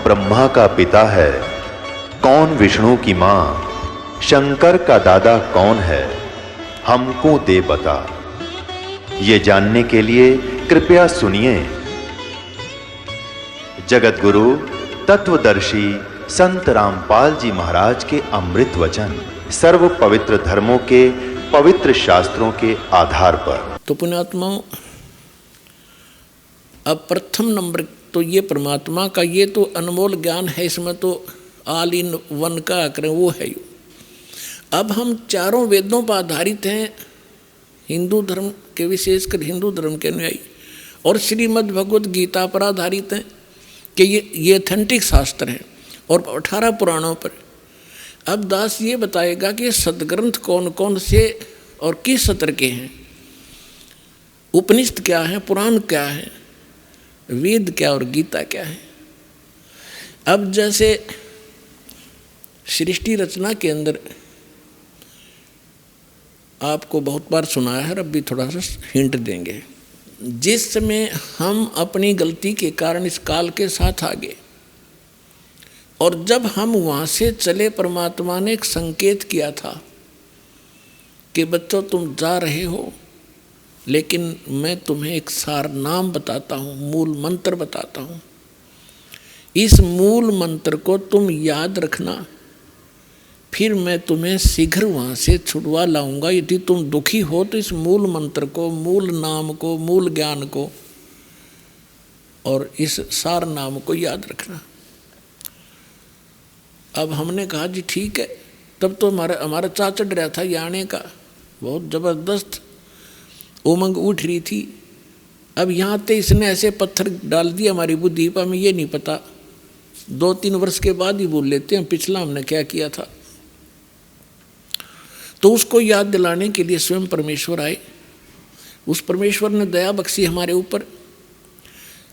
ब्रह्मा का पिता है, कौन विष्णु की मां, शंकर का दादा कौन है, हमको दे बता। ये जानने के लिए कृपया सुनिए। जगत गुरु तत्वदर्शी संत रामपाल जी महाराज के अमृत वचन सर्व पवित्र धर्मों के पवित्र शास्त्रों के आधार पर। तो पुण्यात्माओं, अब प्रथम नंबर तो ये परमात्मा का ये तो अनमोल ज्ञान है, इसमें तो ऑल इन वन का करें वो है। अब हम चारों वेदों पर आधारित हैं, हिंदू धर्म के, विशेषकर हिंदू धर्म के अनुयायी, और श्रीमद् भगवत गीता पर आधारित हैं कि ये ऑथेंटिक शास्त्र हैं, और 18 पुराणों पर। अब दास ये बताएगा कि सदग्रंथ कौन कौन से और किस सत्र के हैं, उपनिषद क्या है, पुराण क्या है, वेद क्या और गीता क्या है। अब जैसे सृष्टि रचना के अंदर आपको बहुत बार सुनाया है, अब भी थोड़ा सा हिंट देंगे। जिस समय हम अपनी गलती के कारण इस काल के साथ आ गए, और जब हम वहाँ से चले, परमात्मा ने एक संकेत किया था कि बच्चों तुम जा रहे हो, लेकिन मैं तुम्हें एक सार नाम बताता हूँ, मूल मंत्र बताता हूँ। इस मूल मंत्र को तुम याद रखना, फिर मैं तुम्हें शीघ्र वहाँ से छुड़वा लाऊंगा। यदि तुम दुखी हो तो इस मूल मंत्र को, मूल नाम को, मूल ज्ञान को और इस सार नाम को याद रखना। अब हमने कहा जी ठीक है। तब तो हमारा चा चढ़ रहा था ये आने का, बहुत ज़बरदस्त उमंग उठ रही थी। अब यहाँ ते इसने ऐसे पत्थर डाल दिया हमारी बुद्धि पर, हमें ये नहीं पता, 2-3 वर्ष के बाद ही भूल लेते हैं पिछला हमने क्या किया था। तो उसको याद दिलाने के लिए स्वयं परमेश्वर आए। उस परमेश्वर ने दया बख्शी हमारे ऊपर।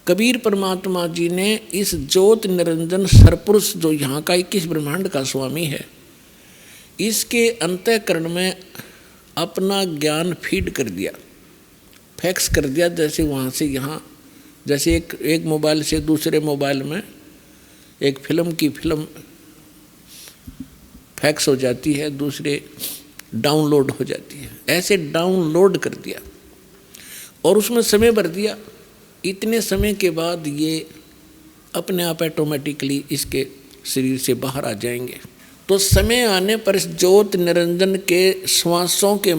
कबीर परमात्मा जी ने इस ज्योत निरंजन सरपुरुष, जो यहाँ का 21 ब्रह्मांड का स्वामी है, इसके अंतःकरण में अपना ज्ञान फीड कर दिया, फैक्स कर दिया। जैसे वहाँ से यहाँ, जैसे एक मोबाइल से दूसरे मोबाइल में एक फिल्म की फिल्म फैक्स हो जाती है, दूसरे डाउनलोड हो जाती है, ऐसे डाउनलोड कर दिया और उसमें समय भर दिया। इतने समय के बाद ये अपने आप ऑटोमेटिकली इसके शरीर से बाहर आ जाएंगे। तो समय आने पर इस ज्योत निरंजन के श्वासों के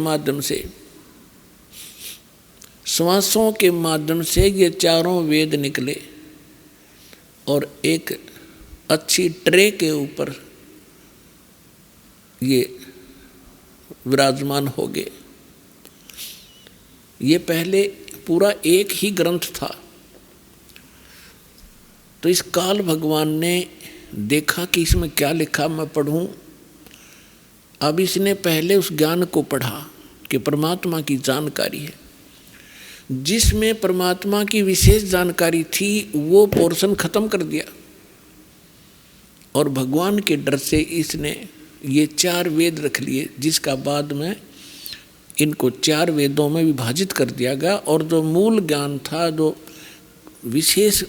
माध्यम से ये चारों वेद निकले और एक अच्छी ट्रे के ऊपर ये विराजमान हो गए। ये पहले पूरा एक ही ग्रंथ था। तो इस काल भगवान ने देखा कि इसमें क्या लिखा, मैं पढ़ूं। अब इसने पहले उस ज्ञान को पढ़ा कि परमात्मा की जानकारी है। जिसमें परमात्मा की विशेष जानकारी थी वो पोर्शन खत्म कर दिया, और भगवान के डर से इसने ये 4 वेद रख लिए, जिसका बाद में इनको 4 वेदों में विभाजित कर दिया गया। और जो मूल ज्ञान था, जो विशेष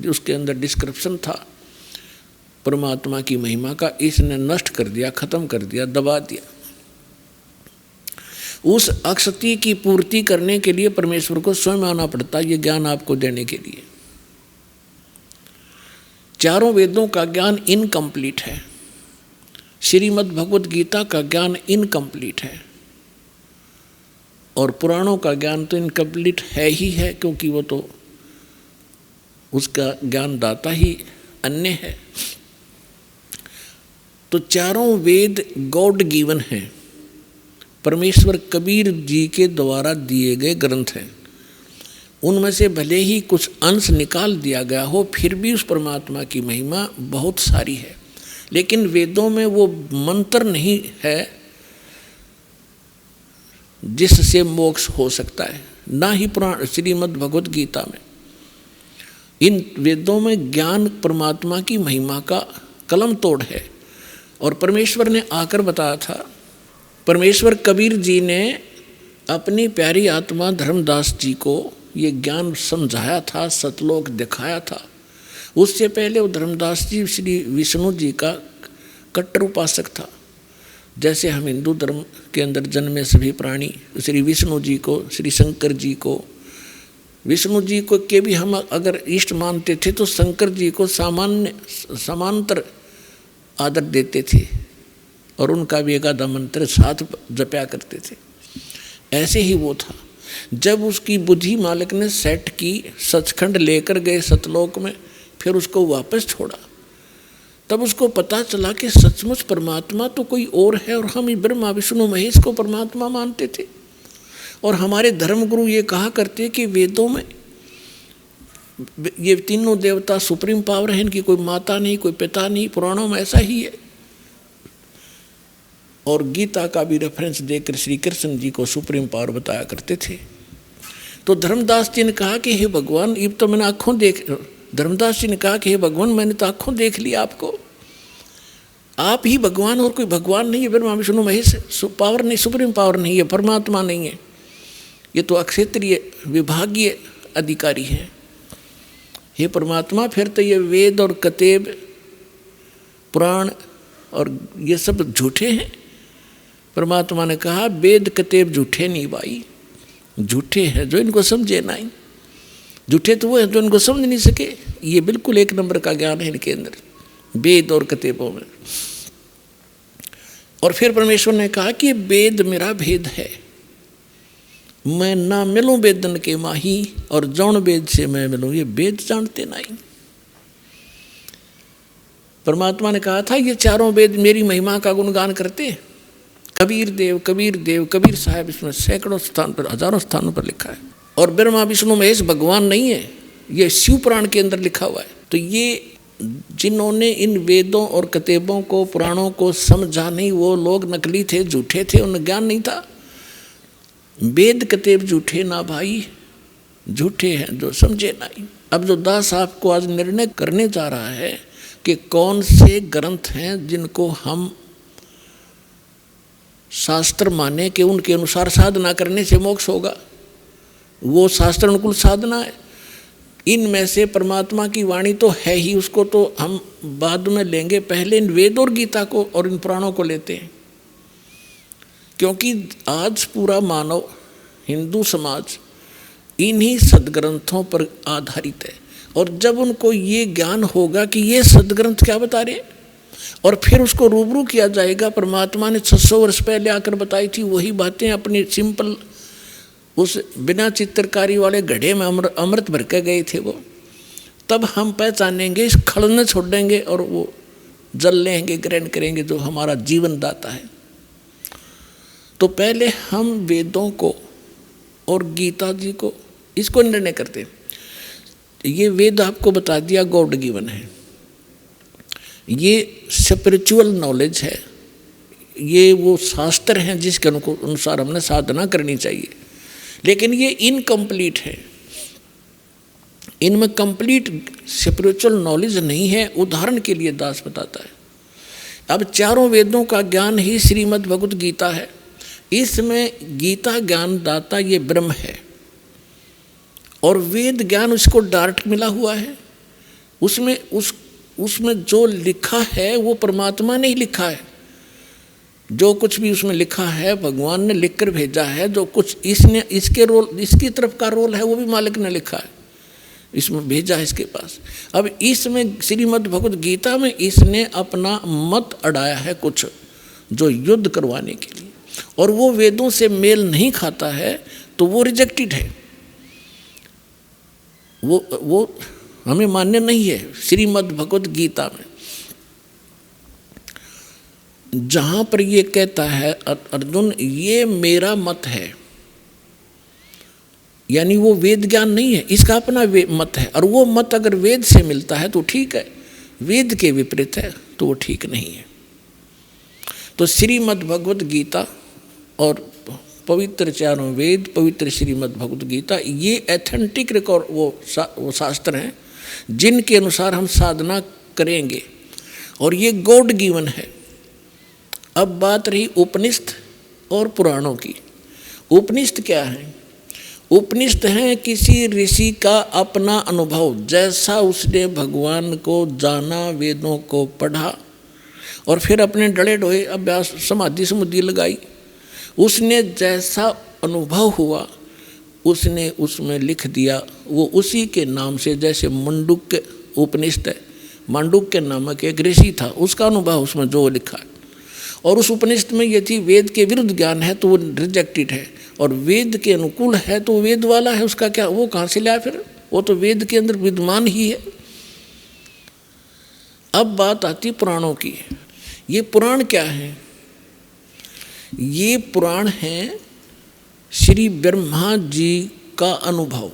उसके अंदर डिस्क्रिप्शन था परमात्मा की महिमा का, इसने नष्ट कर दिया, खत्म कर दिया, दबा दिया। उस अक्षति की पूर्ति करने के लिए परमेश्वर को स्वयं आना पड़ता, ये ज्ञान आपको देने के लिए। चारों वेदों का ज्ञान इनकम्प्लीट है, श्रीमद् भगवत गीता का ज्ञान इनकम्प्लीट है, और पुराणों का ज्ञान तो इनकम्प्लीट है ही है, क्योंकि वो तो उसका ज्ञान दाता ही अन्य है। तो चारों वेद गॉड गिवन हैं, परमेश्वर कबीर जी के द्वारा दिए गए ग्रंथ हैं। उनमें से भले ही कुछ अंश निकाल दिया गया हो, फिर भी उस परमात्मा की महिमा बहुत सारी है। लेकिन वेदों में वो मंत्र नहीं है जिससे मोक्ष हो सकता है, ना ही पुराण श्रीमद् भगवत गीता में। इन वेदों में ज्ञान परमात्मा की महिमा का कलम तोड़ है। और परमेश्वर ने आकर बताया था, परमेश्वर कबीर जी ने अपनी प्यारी आत्मा धर्मदास जी को ये ज्ञान समझाया था, सतलोक दिखाया था। उससे पहले वो धर्मदास जी श्री विष्णु जी का कट्टर उपासक था। जैसे हम हिंदू धर्म के अंदर जन्मे सभी प्राणी श्री विष्णु जी को, श्री शंकर जी को, विष्णु जी को के भी हम अगर इष्ट मानते थे तो शंकर जी को समांतर आदर देते थे और उनका भी एकादा मंत्र साथ जपया करते थे। ऐसे ही वो था। जब उसकी बुद्धि मालिक ने सेट की, सचखंड लेकर गए सतलोक में, फिर उसको वापस छोड़ा, तब उसको पता चला कि सचमुच परमात्मा तो कोई और है और हम ब्रह्मा विष्णु महेश को परमात्मा मानते थे। और हमारे धर्मगुरु ये कहा करते कि वेदों में ये तीनों देवता सुप्रीम पावर है, इनकी कोई माता नहीं, कोई पिता नहीं, पुराणों में ऐसा ही है। और गीता का भी रेफरेंस देकर श्री कृष्ण जी को सुप्रीम पावर बताया करते थे। तो धर्मदास जी ने कहा कि हे भगवान, ये तो मैंने आँखों देख, धर्मदास जी ने कहा कि हे भगवान, मैंने तो आँखों देख लिया आपको, आप ही भगवान और कोई भगवान नहीं है। ब्रह्मा विष्णु महेश पावर नहीं, सुप्रीम पावर नहीं है, परमात्मा नहीं है, ये तो अक्षेत्रीय विभागीय अधिकारी हैं। हे परमात्मा, फिर तो ये वेद और कतेब पुराण और ये सब झूठे हैं। परमात्मा ने कहा वेद कतेब झूठे नहीं भाई, झूठे हैं जो इनको समझे नहीं। झूठे तो वो हैं जो इनको समझ नहीं सके। ये बिल्कुल एक नंबर का ज्ञान है इनके अंदर, वेद और कतेबों में। और फिर परमेश्वर ने कहा कि वेद मेरा भेद है, मैं ना मिलूं वेदन के माही, और जौन वेद से मैं मिलूं ये वेद जानते नहीं। परमात्मा ने कहा था ये चारों वेद मेरी महिमा का गुणगान करते। कबीर देव, कबीर देव, कबीर साहब, इसमें सैकड़ों स्थान पर, हजारों स्थानों पर लिखा है। और ब्रह्मा विष्णु महेश भगवान नहीं है, ये शिव पुराण के अंदर लिखा हुआ है। तो ये जिन्होंने इन वेदों और कतेबों को, पुराणों को समझा नहीं, वो लोग नकली थे, झूठे थे, उन्हें ज्ञान नहीं था। वेद कतेब झूठे ना भाई, झूठे हैं जो समझे नहीं। अब जो दास आपको आज निर्णय करने जा रहा है कि कौन से ग्रंथ हैं जिनको हम शास्त्र माने कि उनके अनुसार साधना करने से मोक्ष होगा, वो शास्त्र अनुकूल साधना है। इनमें से परमात्मा की वाणी तो है ही, उसको तो हम बाद में लेंगे, पहले इन वेद और गीता को और इन पुराणों को लेते हैं। क्योंकि आज पूरा मानव हिंदू समाज इन्हीं सदग्रंथों पर आधारित है। और जब उनको ये ज्ञान होगा कि ये सदग्रंथ क्या बता रहे, और फिर उसको रूबरू किया जाएगा, परमात्मा ने 600 वर्ष पहले आकर बताई थी वही बातें अपनी सिंपल उस बिना चित्रकारी वाले घड़े में अमृत भर के गए थे वो, तब हम पहचानेंगे, खड़ने छोड़ देंगे और वो जल लेंगे, ग्रहण करेंगे जो हमारा जीवन दाता है। तो पहले हम वेदों को और गीता जी को, इसको निर्णय करते हैं। ये वेद आपको बता दिया गॉड गिवन है, ये स्पिरिचुअल नॉलेज है, ये वो शास्त्र हैं जिसके अनुसार हमने साधना करनी चाहिए। लेकिन ये इनकम्प्लीट है, इनमें कंप्लीट स्पिरिचुअल नॉलेज नहीं है। उदाहरण के लिए दास बताता है, अब चारों वेदों का ज्ञान ही श्रीमद् भगवत गीता है। इसमें गीता ज्ञान दाता ये ब्रह्म है और वेद ज्ञान उसको डायरेक्ट मिला हुआ है। उसमें जो लिखा है वो परमात्मा ने ही लिखा है। जो कुछ भी उसमें लिखा है भगवान ने लिख कर भेजा है। जो कुछ इसने इसकी तरफ का रोल है वो भी मालिक ने लिखा है, इसमें भेजा है इसके पास। अब इसमें श्रीमद् भगवत गीता में इसने अपना मत अड़ाया है कुछ, जो युद्ध करवाने के लिए, और वो वेदों से मेल नहीं खाता है तो वो रिजेक्टेड है, वो हमें मान्य नहीं है। श्रीमद् भगवत गीता में जहाँ पर ये कहता है अर्जुन ये मेरा मत है, यानी वो वेद ज्ञान नहीं है, इसका अपना मत है। और वो मत अगर वेद से मिलता है तो ठीक है, वेद के विपरीत है तो वो ठीक नहीं है। तो श्रीमद् भगवत गीता और पवित्र चारों वेद, पवित्र श्रीमद् भगवत गीता, ये एथेंटिक रिकॉर्ड वो शास्त्र हैं जिनके अनुसार हम साधना करेंगे, और ये गॉड गिवन है। अब बात रही उपनिषद और पुराणों की। उपनिषद क्या है? उपनिषद हैं किसी ऋषि का अपना अनुभव, जैसा उसने भगवान को जाना, वेदों को पढ़ा और फिर अपने डले डोए अभ्यास समाधि समुद्धि लगाई, उसने जैसा अनुभव हुआ उसने उसमें लिख दिया। वो उसी के नाम से, जैसे मंडूक्य उपनिषद है, मांडुक्य नामक एक ऋषि था, उसका अनुभव उसमें जो लिखा है, और उस उपनिषद में यदि वेद के विरुद्ध ज्ञान है तो वो रिजेक्टेड है, और वेद के अनुकूल है तो वेद वाला है, उसका क्या, वो कहाँ से लाया फिर, वो तो वेद के अंदर विद्यमान ही है। अब बात आती पुराणों की। ये पुराण क्या है? ये पुराण है श्री ब्रह्मा जी का अनुभव।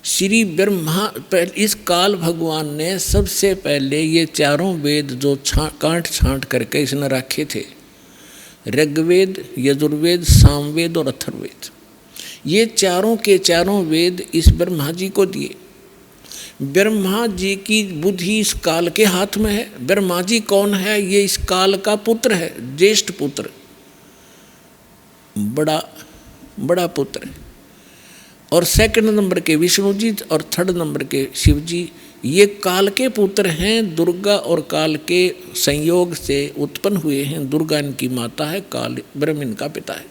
श्री ब्रह्मा, इस काल भगवान ने सबसे पहले ये चारों वेद जो काट छांट करके इसने रखे थे, ऋग्वेद, यजुर्वेद, सामवेद और अथर्ववेद, ये चारों के चारों वेद इस ब्रह्मा जी को दिए। ब्रह्मा जी की बुद्धि इस काल के हाथ में है। ब्रह्मा जी कौन है? ये इस काल का पुत्र है, ज्येष्ठ पुत्र, बड़ा पुत्र। और सेकंड नंबर के विष्णु जी और थर्ड नंबर के शिव जी, ये काल के पुत्र हैं। दुर्गा और काल के संयोग से उत्पन्न हुए हैं। दुर्गा इनकी माता है, काल ब्रह्म इनका पिता है।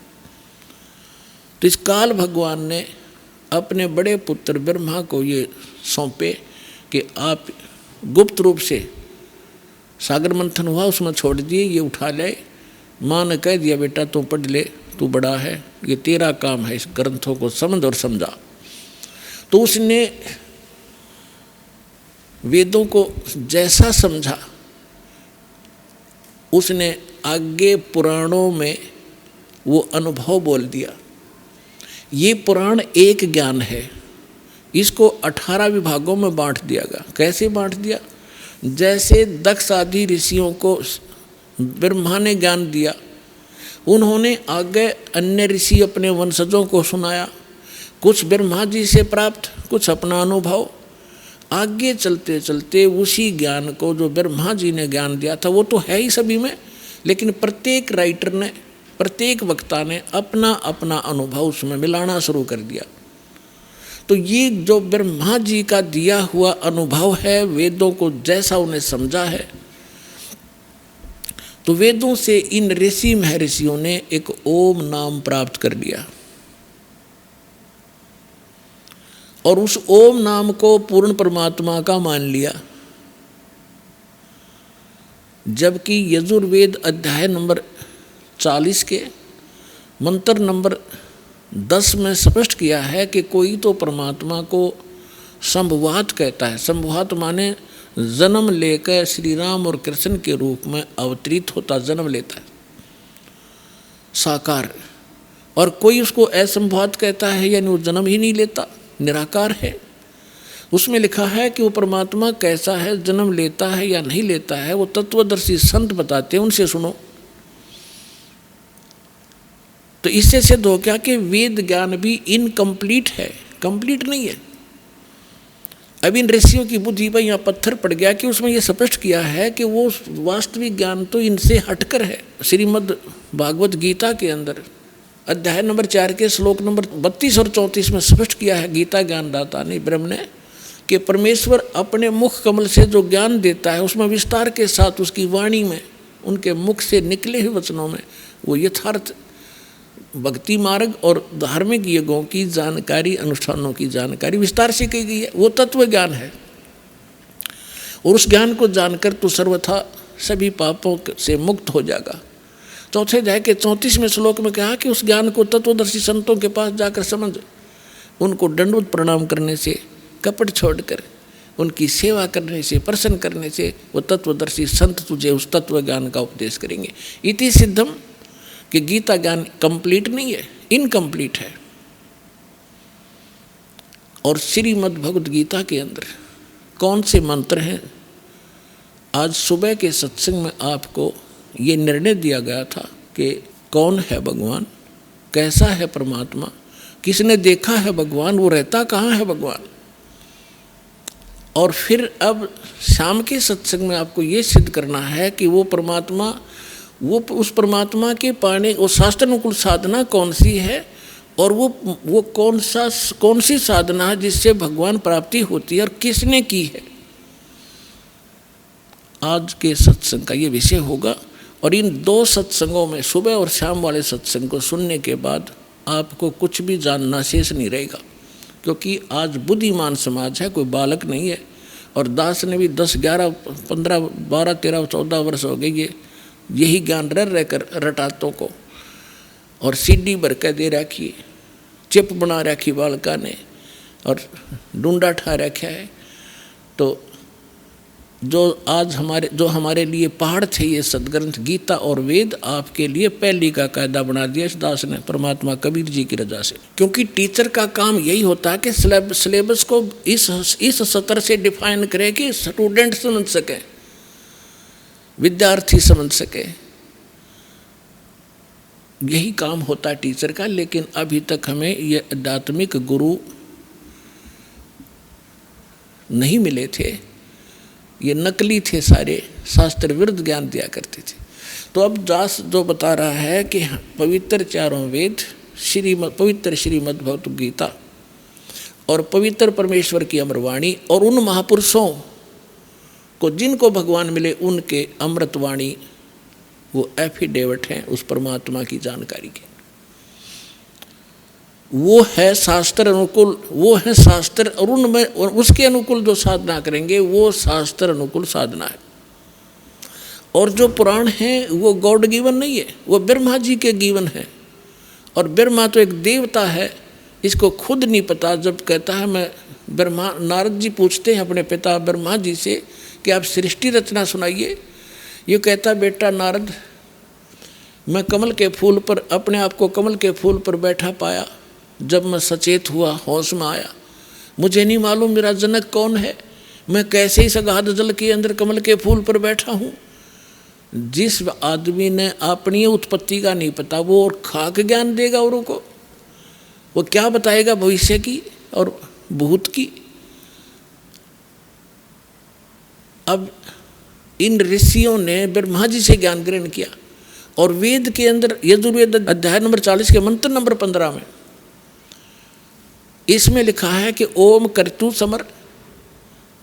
तो इस काल भगवान ने अपने बड़े पुत्र ब्रह्मा को ये सौंपे कि आप गुप्त रूप से, सागर मंथन हुआ उसमें छोड़ दिए, ये उठा ले। माँ ने कह दिया बेटा तू पढ़ ले, तू बड़ा है, ये तेरा काम है, इस ग्रंथों को समझ और समझा। तो उसने वेदों को जैसा समझा, उसने आगे पुराणों में वो अनुभव बोल दिया। ये पुराण एक ज्ञान है, इसको 18 विभागों में बांट दिया गया। कैसे बांट दिया? जैसे दक्ष आदि ऋषियों को ब्रह्मा ने ज्ञान दिया, उन्होंने आगे अन्य ऋषि अपने वंशजों को सुनाया, कुछ ब्रह्मा जी से प्राप्त, कुछ अपना अनुभव। आगे चलते चलते उसी ज्ञान को जो ब्रह्मा जी ने ज्ञान दिया था वो तो है ही सभी में, लेकिन प्रत्येक राइटर ने, प्रत्येक वक्ता ने अपना अपना अनुभव उसमें मिलाना शुरू कर दिया। तो ये जो ब्रह्मा जी का दिया हुआ अनुभव है, वेदों को जैसा उन्हें समझा है, तो वेदों से इन ऋषि महर्षियों ने एक ओम नाम प्राप्त कर लिया और उस ओम नाम को पूर्ण परमात्मा का मान लिया। जबकि यजुर्वेद अध्याय नंबर 40 के मंत्र नंबर 10 में स्पष्ट किया है कि कोई तो परमात्मा को संभवात कहता है। संभवात माने जन्म लेकर श्री राम और कृष्ण के रूप में अवतरित होता, जन्म लेता है, साकार। और कोई उसको असंभवात कहता है, यानी वो जन्म ही नहीं लेता, निराकार है। उसमें लिखा है कि वो परमात्मा कैसा है, जन्म लेता है या नहीं लेता है, वो तत्वदर्शी संत बताते हैं, उनसे सुनो। तो इससे सिद्ध हो गया कि वेद ज्ञान भी इनकम्प्लीट है, कंप्लीट नहीं है। अब इन ऋषियों की बुद्धि पर यहाँ पत्थर पड़ गया कि उसमें ये स्पष्ट किया है कि वो वास्तविक ज्ञान तो इनसे हटकर है। श्रीमद् भागवत गीता के अंदर अध्याय नंबर 4 के श्लोक नंबर 32 और 34 में स्पष्ट किया है गीता ज्ञानदाता ने, ब्रह्म ने, कि परमेश्वर अपने मुख कमल से जो ज्ञान देता है उसमें विस्तार के साथ उसकी वाणी में, उनके मुख से निकले हुए वचनों में वो यथार्थ भक्ति मार्ग और धार्मिक युगों की जानकारी, अनुष्ठानों की जानकारी विस्तार से की गई है। वो तत्व ज्ञान है और उस ज्ञान को जानकर तो सर्वथा सभी पापों से मुक्त हो जाएगा। चौथे अध्याय के 34वें श्लोक में कहा कि उस ज्ञान को तत्वदर्शी संतों के पास जाकर समझ, उनको दंडवत प्रणाम करने से, कपट छोड़कर उनकी सेवा करने से, प्रसन्न करने से वो तत्वदर्शी संत तुझे उस तत्व ज्ञान का उपदेश करेंगे। इति सिद्धम कि गीता ज्ञान कंप्लीट नहीं है, इनकम्प्लीट है। और श्रीमद् भगवद गीता के अंदर कौन से मंत्र हैं? आज सुबह के सत्संग में आपको ये निर्णय दिया गया था कि कौन है भगवान, कैसा है परमात्मा, किसने देखा है भगवान, वो रहता कहाँ है भगवान। और फिर अब शाम के सत्संग में आपको ये सिद्ध करना है कि वो परमात्मा, वो उस परमात्मा के पाने वो शास्त्रानुकूल साधना कौन सी है, और वो कौन सी साधना है जिससे भगवान प्राप्ति होती है और किसने की है। आज के सत्संग का ये विषय होगा। और इन 2 सत्संगों में, सुबह और शाम वाले सत्संग को सुनने के बाद आपको कुछ भी जानना शेष नहीं रहेगा, क्योंकि आज बुद्धिमान समाज है, कोई बालक नहीं है। और दास ने भी 10, 11, 15, 12, 13, 14 वर्ष हो गए ये यही ज्ञान रह कर रटातों को, और सीडी भर के दे रखी, चिप बना रखी बालका ने, और डूंडा ठा रखा है। तो जो हमारे लिए पहाड़ थे ये सदग्रंथ गीता और वेद, आपके लिए पहली का कायदा बना दिया इस दास ने, परमात्मा कबीर जी की रजा से। क्योंकि टीचर का काम यही होता है कि सिलेबस को इस सत्र से डिफाइन करे कि स्टूडेंट समझ सके, विद्यार्थी समझ सके। यही काम होता है टीचर का। लेकिन अभी तक हमें ये आध्यात्मिक गुरु नहीं मिले थे, ये नकली थे सारे, शास्त्र विरुद्ध ज्ञान दिया करते थे। तो अब दास जो बता रहा है कि पवित्र चारों वेद, पवित्र श्रीमद् भगवत गीता और पवित्र परमेश्वर की अमरवाणी, और उन महापुरुषों को जिनको भगवान मिले उनके अमृतवाणी, वो एफिडेविट हैं उस परमात्मा की जानकारी के। वो है शास्त्र अनुकूल, वो है शास्त्र, और उनमें उसके अनुकूल जो साधना करेंगे वो शास्त्र अनुकूल साधना है। और जो पुराण है वो गॉड गिवन नहीं है, वो ब्रह्मा जी के गिवन है। और ब्रह्मा तो एक देवता है, इसको खुद नहीं पता। जब कहता है मैं ब्रह्मा, नारद जी पूछते हैं अपने पिता ब्रह्मा जी से कि आप सृष्टि रचना सुनाइए। ये कहता बेटा नारद, मैं कमल के फूल पर, अपने आप को कमल के फूल पर बैठा पाया। जब मैं सचेत हुआ, होश में आया, मुझे नहीं मालूम मेरा जनक कौन है, मैं कैसे इस अगाध जल के अंदर कमल के फूल पर बैठा हूँ। जिस आदमी ने अपनी उत्पत्ति का नहीं पता, वो और खाक ज्ञान देगा औरों को, वो क्या बताएगा भविष्य की और भूत की। अब इन ऋषियों ने ब्रह्मा जी से ज्ञान ग्रहण किया, और वेद के अंदर यजुर्वेद अध्याय नंबर 40 के मंत्र नंबर 15 में इसमें लिखा है कि ओम कर्तु समर,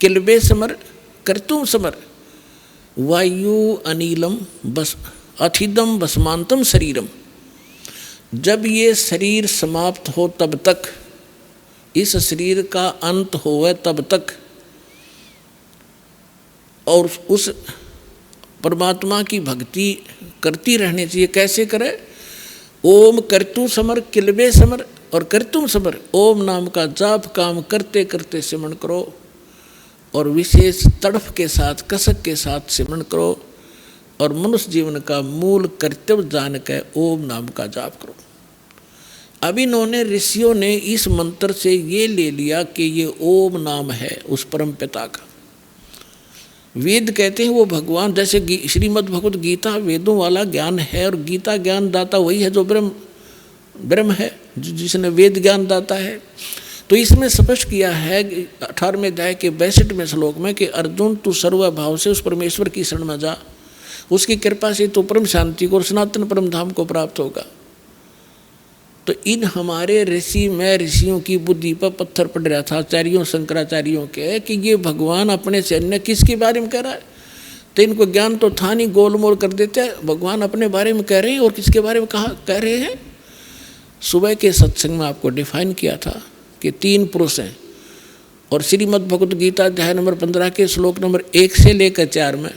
किलबे समर, कर्तुम समर, वायु अनिलम बस अथिदम भस्मांतम शरीरम। जब ये शरीर समाप्त हो तब तक, इस शरीर का अंत होवे तब तक, और उस परमात्मा की भक्ति करती रहनी चाहिए। कैसे करे? ओम कर्तु समर, किलबे समर और कर्तुम समर। ओम नाम का जाप काम करते करते सिमरण करो, और विशेष तड़फ के साथ, कसक के साथ सिमरण करो, और मनुष्य जीवन का मूल कर्तव्य जान के ओम नाम का जाप करो। अब इन्होंने, ऋषियों ने इस मंत्र से ये ले लिया कि ये ओम नाम है उस परम पिता का। वेद कहते हैं वो भगवान, जैसे श्रीमद् भगवत गीता वेदों वाला ज्ञान है, और गीता ज्ञान दाता वही है जो ब्रह्म है, जिसने वेद ज्ञान दाता है। तो इसमें स्पष्ट किया है 18वें अध्याय के 62वें श्लोक में कि अर्जुन तू सर्वभाव से उस परमेश्वर की शरण में जा, उसकी कृपा से तो परम शांति को और सनातन परम धाम को प्राप्त होगा। तो इन हमारे ऋषि में ऋषियों की बुद्धि पर पत्थर पड़ रहा था, आचार्यों शंकराचार्यों के, कि ये भगवान अपने से अन्य किसके बारे में कह रहा है। तो इनको ज्ञान तो था नहीं, गोलमोल कर देते हैं। भगवान अपने बारे में कह रहे हैं और किसके बारे में कह रहे हैं। सुबह के सत्संग में आपको डिफाइन किया था कि 3 पुरुष हैं, और श्रीमद् भगवत गीता अध्याय नंबर 15 के श्लोक नंबर 1 से लेकर 4 में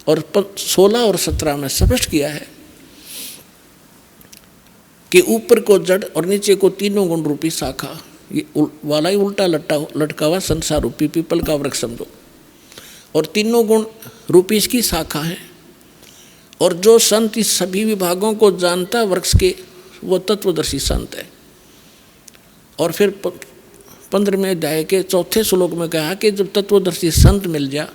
और 16 और 17 में स्पष्ट किया है कि ऊपर को जड़ और नीचे को तीनों गुण रूपी शाखा, ये वाला ही उल्टा लटका हुआ संसार रूपी पीपल का वृक्ष समझो, और तीनों गुण रूपी इसकी शाखा है। और जो संत इस सभी विभागों को जानता वृक्ष के, वो तत्वदर्शी संत है। और फिर 15वें अध्याय के 4 श्लोक में कहा कि जब तत्वदर्शी संत मिल जा,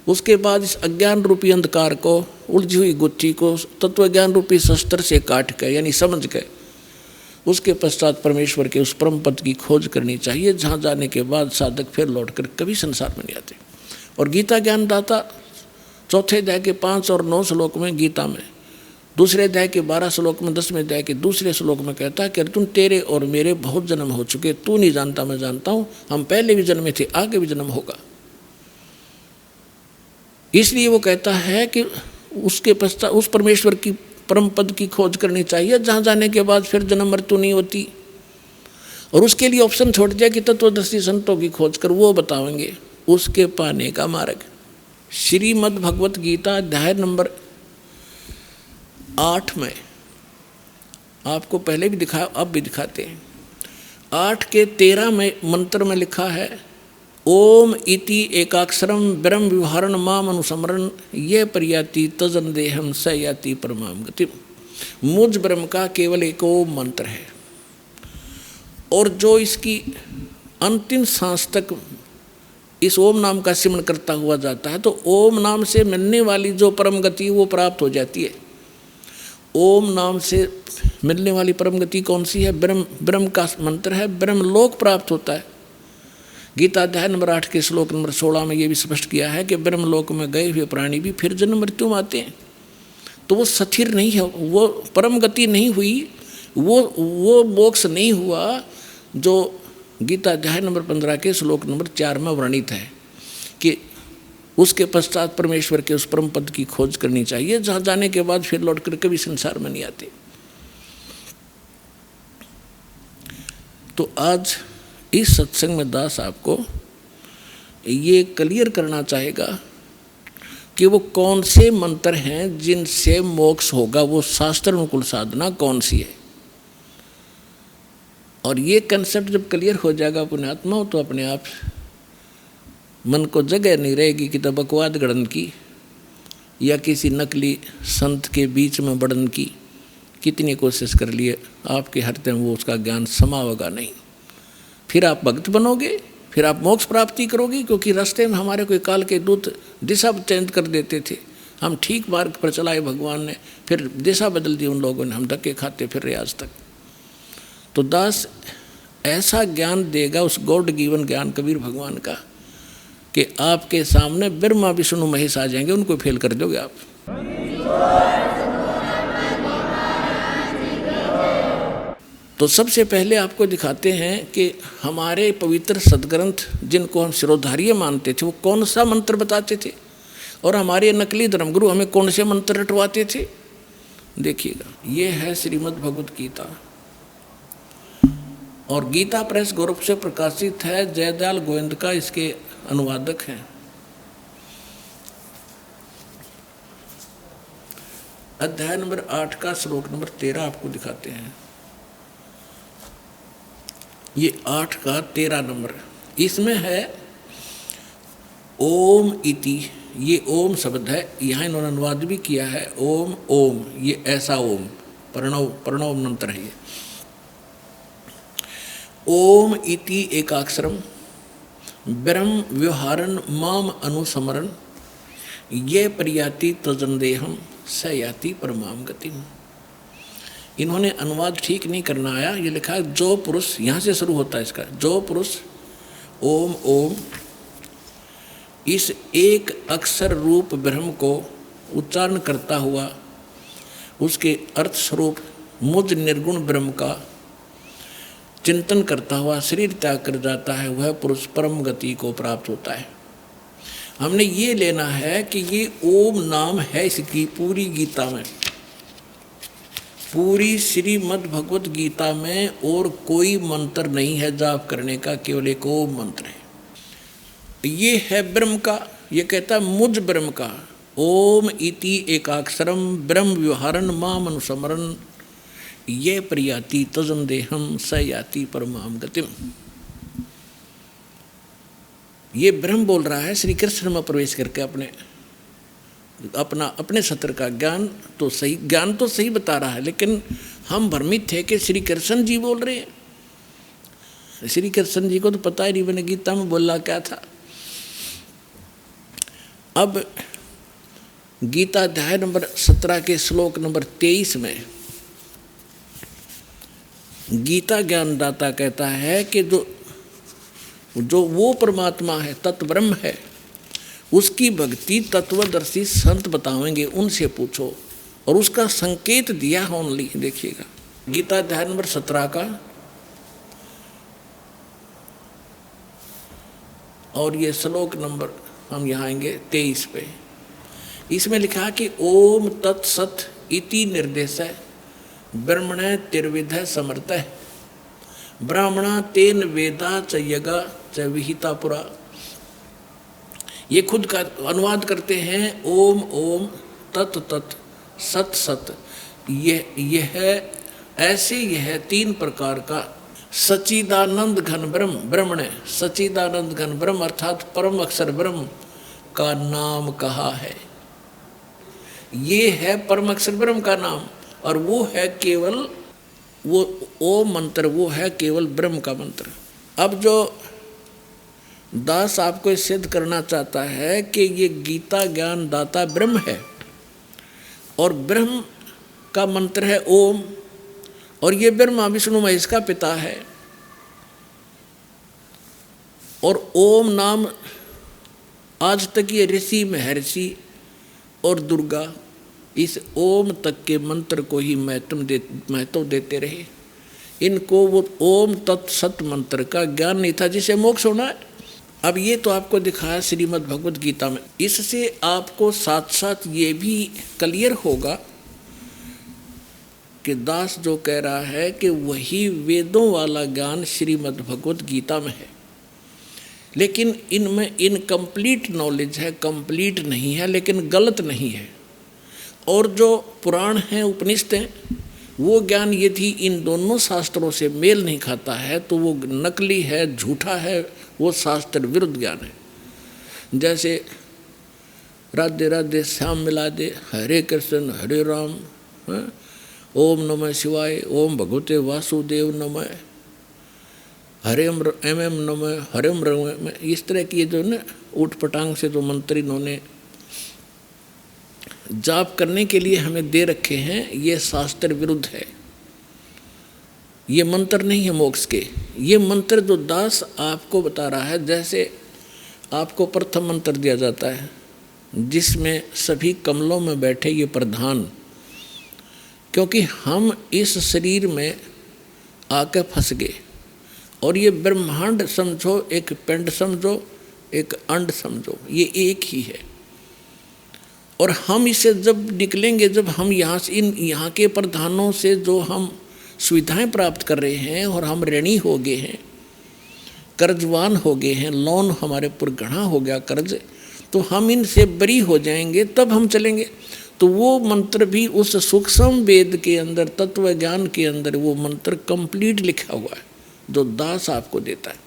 उसके बाद इस अज्ञान रूपी अंधकार को, उलझी हुई गुत्थी को तत्वज्ञान रूपी शस्त्र से काट के, यानी समझ के, उसके पश्चात परमेश्वर के उस परम पद की खोज करनी चाहिए, जहाँ जाने के बाद साधक फिर लौटकर कभी संसार में नहीं आते। और गीता ज्ञान दाता 4 अध्याय के 5 और 9 श्लोक में गीता में दूसरे अध्याय के 12 श्लोक में 10वें अध्याय के दूसरे श्लोक में कहता है कि अर्जुन तेरे और मेरे बहुत जन्म हो चुके, तू नहीं जानता मैं जानता हूँ, हम पहले भी जन्मे थे, आगे भी जन्म होगा। इसलिए वो कहता है कि उसके पश्चात उस परमेश्वर की परम पद की खोज करनी चाहिए जहाँ जाने के बाद फिर जन्म मृत्यु नहीं होती। और उसके लिए ऑप्शन छोड़ दिया कि तत्वदर्शी संतों की खोज कर, वो बताएंगे उसके पाने का मार्ग। श्रीमद् भगवत गीता अध्याय नंबर 8 में आपको पहले भी दिखाया, अब भी दिखाते हैं। 8 के 13 में मंत्र में लिखा है ओम इति एकाक्षरम ब्रह्म विवहारण माम अनुसमरण ये प्रयाति तजन देहम स याति परमाम गति। मुझ ब्रह्म का केवल एक ओम मंत्र है, और जो इसकी अंतिम सांस तक इस ओम नाम का सिमरण करता हुआ जाता है तो ओम नाम से मिलने वाली जो परम गति वो प्राप्त हो जाती है। ओम नाम से मिलने वाली परम गति कौन सी है? ब्रह्म का मंत्र है, ब्रह्म लोक प्राप्त होता है। गीता अध्याय नंबर 8 के श्लोक नंबर 16 में ये भी स्पष्ट किया है कि ब्रह्म लोक में गए हुए प्राणी भी फिर जन्म मृत्यु में आते हैं। तो वो स्थिर नहीं है, वो परम गति नहीं हुई, वो मोक्ष नहीं हुआ जो गीता अध्याय नंबर 15 के श्लोक नंबर 4 में वर्णित है कि उसके पश्चात परमेश्वर के उस परम पद की खोज करनी चाहिए जहाँ जाने के बाद फिर लौट कर कभी संसार में नहीं आते। तो आज इस सत्संग में दास आपको ये क्लियर करना चाहेगा कि वो कौन से मंत्र हैं जिनसे मोक्ष होगा, वो शास्त्र अनुकूल साधना कौन सी है। और ये कंसेप्ट जब क्लियर हो जाएगा पुण्यात्मा, तो अपने आप मन को जगह नहीं रहेगी कि तब बकवाद गढ़न की या किसी नकली संत के बीच में बढ़न की। कितनी कोशिश कर लिए, आपके हृदय में वो उसका ज्ञान समावेगा नहीं। फिर आप भक्त बनोगे, फिर आप मोक्ष प्राप्ति करोगे, क्योंकि रास्ते में हमारे कोई काल के दूत दिशा चेंज कर देते थे। हम ठीक मार्ग पर चलाए भगवान ने, फिर दिशा बदल दी उन लोगों ने, हम धक्के खाते फिर रहे आज तक। तो दास ऐसा ज्ञान देगा, उस गॉड गिवन ज्ञान कबीर भगवान का, कि आपके सामने ब्रह्मा विष्णु महेश आ जाएंगे, उनको फेल कर दोगे आप। तो सबसे पहले आपको दिखाते हैं कि हमारे पवित्र सदग्रंथ जिनको हम शिरोधार्य मानते थे वो कौन सा मंत्र बताते थे, और हमारे नकली धर्मगुरु हमें कौन से मंत्र रटवाते थे। देखिएगा, ये है श्रीमद् भगवत गीता, और गीता प्रेस गोरख से प्रकाशित है। जयदयाल गोविंद का इसके अनुवादक हैं। अध्याय नंबर 8 का श्लोक नंबर 13 आपको दिखाते हैं। ये 8 का 13 नंबर, इसमें है ओम इति, ये ओम शब्द है, यहाँ इन्होंने अनुवाद भी किया है ओम ओम, ये ऐसा ओम प्रणव मंत्र है। ये ओम इति एकाक्षरम ब्रह्म व्यवहारन माम अनुसमरण ये प्रयाति तजनदेहम स याति परमाम गतिम। इन्होंने अनुवाद ठीक नहीं करना आया, ये लिखा है जो पुरुष, यहाँ से शुरू होता है इसका, जो पुरुष ओम ओम इस एक अक्षर रूप ब्रह्म को उच्चारण करता हुआ उसके अर्थ स्वरूप मुझ निर्गुण ब्रह्म का चिंतन करता हुआ शरीर त्याग कर जाता है, वह पुरुष परम गति को प्राप्त होता है। हमने ये लेना है कि ये ओम नाम है इसकी पूरी गीता में, पूरी श्रीमद् भगवत गीता में और कोई मंत्र नहीं है जाप करने का, केवल एक ओम मंत्र है। ये है ब्रह्म का, ये कहता है मुझ ब्रह्म का। ओम इति एकाक्षरम ब्रह्म व्यवहारन माम अनुसमरण ये प्रयाति तजन देहम स याति परमाम गतिम। ये ब्रह्म बोल रहा है श्री कृष्ण में प्रवेश करके अपने सत्र का ज्ञान तो सही बता रहा है, लेकिन हम भ्रमित थे कि श्री कृष्ण जी बोल रहे हैं। श्री कृष्ण जी को तो पता ही नहीं मैंने गीता में बोला क्या था। अब गीता अध्याय नंबर 17 के श्लोक नंबर 23 में गीता ज्ञानदाता कहता है कि जो वो परमात्मा है, तत्व ब्रह्म है, उसकी भक्ति तत्वदर्शी संत बताएंगे, उनसे पूछो। और उसका संकेत दिया ओनली। देखिएगा गीता अध्याय नंबर 17 का, और ये श्लोक नंबर हम यहाँ आएंगे 23 पे। इसमें लिखा कि ओम तत्सत इति निर्देश ब्रह्मण तिर्विध समर्थ ब्राह्मणा तेन वेदा च यगा च विहिता पुरा। ये खुद का अनुवाद करते हैं, ओम ओम तत् तत् सत सत, यह ऐसे यह 3 प्रकार का सच्चिदानंद घन ब्रह्म, ब्रह्मण सच्चिदानंद घन ब्रह्म अर्थात परम अक्षर ब्रह्म का नाम कहा है। ये है परम अक्षर ब्रह्म का नाम, और वो है केवल वो ओम मंत्र, वो है केवल ब्रह्म का मंत्र। अब जो दास आपको सिद्ध करना चाहता है कि ये गीता ज्ञान दाता ब्रह्म है, और ब्रह्म का मंत्र है ओम, और ये ब्रह्मा विष्णु महेश का पिता है। और ओम नाम आज तक ये ऋषि महर्षि और दुर्गा इस ओम तक के मंत्र को ही महत्व देते रहे। इनको वो ओम तत्सत मंत्र का ज्ञान नहीं था जिसे मोक्ष होना है। अब ये तो आपको दिखाया श्रीमद् भगवद गीता में। इससे आपको साथ साथ ये भी क्लियर होगा कि दास जो कह रहा है कि वही वेदों वाला ज्ञान श्रीमद् भगवद गीता में है, लेकिन इनमें इनकम्प्लीट नॉलेज है, कंप्लीट नहीं है, लेकिन गलत नहीं है। और जो पुराण हैं उपनिषद हैं वो ज्ञान यदि इन दोनों शास्त्रों से मेल नहीं खाता है तो वो नकली है, झूठा है, वो शास्त्र विरुद्ध ज्ञान है। जैसे राधे राधे श्याम मिला दे, हरे कृष्ण हरे राम, ओम नमः शिवाय, ओम भगवते वासुदेव नमः, हरे एम नमः, हरेम रम, इस तरह की जो ना ऊट पटांग से जो मंत्र इन्होंने जाप करने के लिए हमें दे रखे हैं, ये शास्त्र विरुद्ध है। ये मंत्र नहीं है मोक्ष के। ये मंत्र जो दास आपको बता रहा है, जैसे आपको प्रथम मंत्र दिया जाता है जिसमें सभी कमलों में बैठे ये प्रधान, क्योंकि हम इस शरीर में आके फंस गए, और ये ब्रह्मांड समझो, एक पिंड समझो, एक अंड समझो, ये एक ही है। और हम इसे जब निकलेंगे, जब हम यहाँ से यहाँ के प्रधानों से जो हम सुविधाएं प्राप्त कर रहे हैं और हम ऋणी हो गए हैं, कर्जवान हो गए हैं, लोन हमारे पर गढ़ा हो गया कर्ज, तो हम इनसे बरी हो जाएंगे, तब हम चलेंगे। तो वो मंत्र भी उस सूक्ष्म वेद के अंदर, तत्व ज्ञान के अंदर वो मंत्र कंप्लीट लिखा हुआ है जो दास आपको देता है।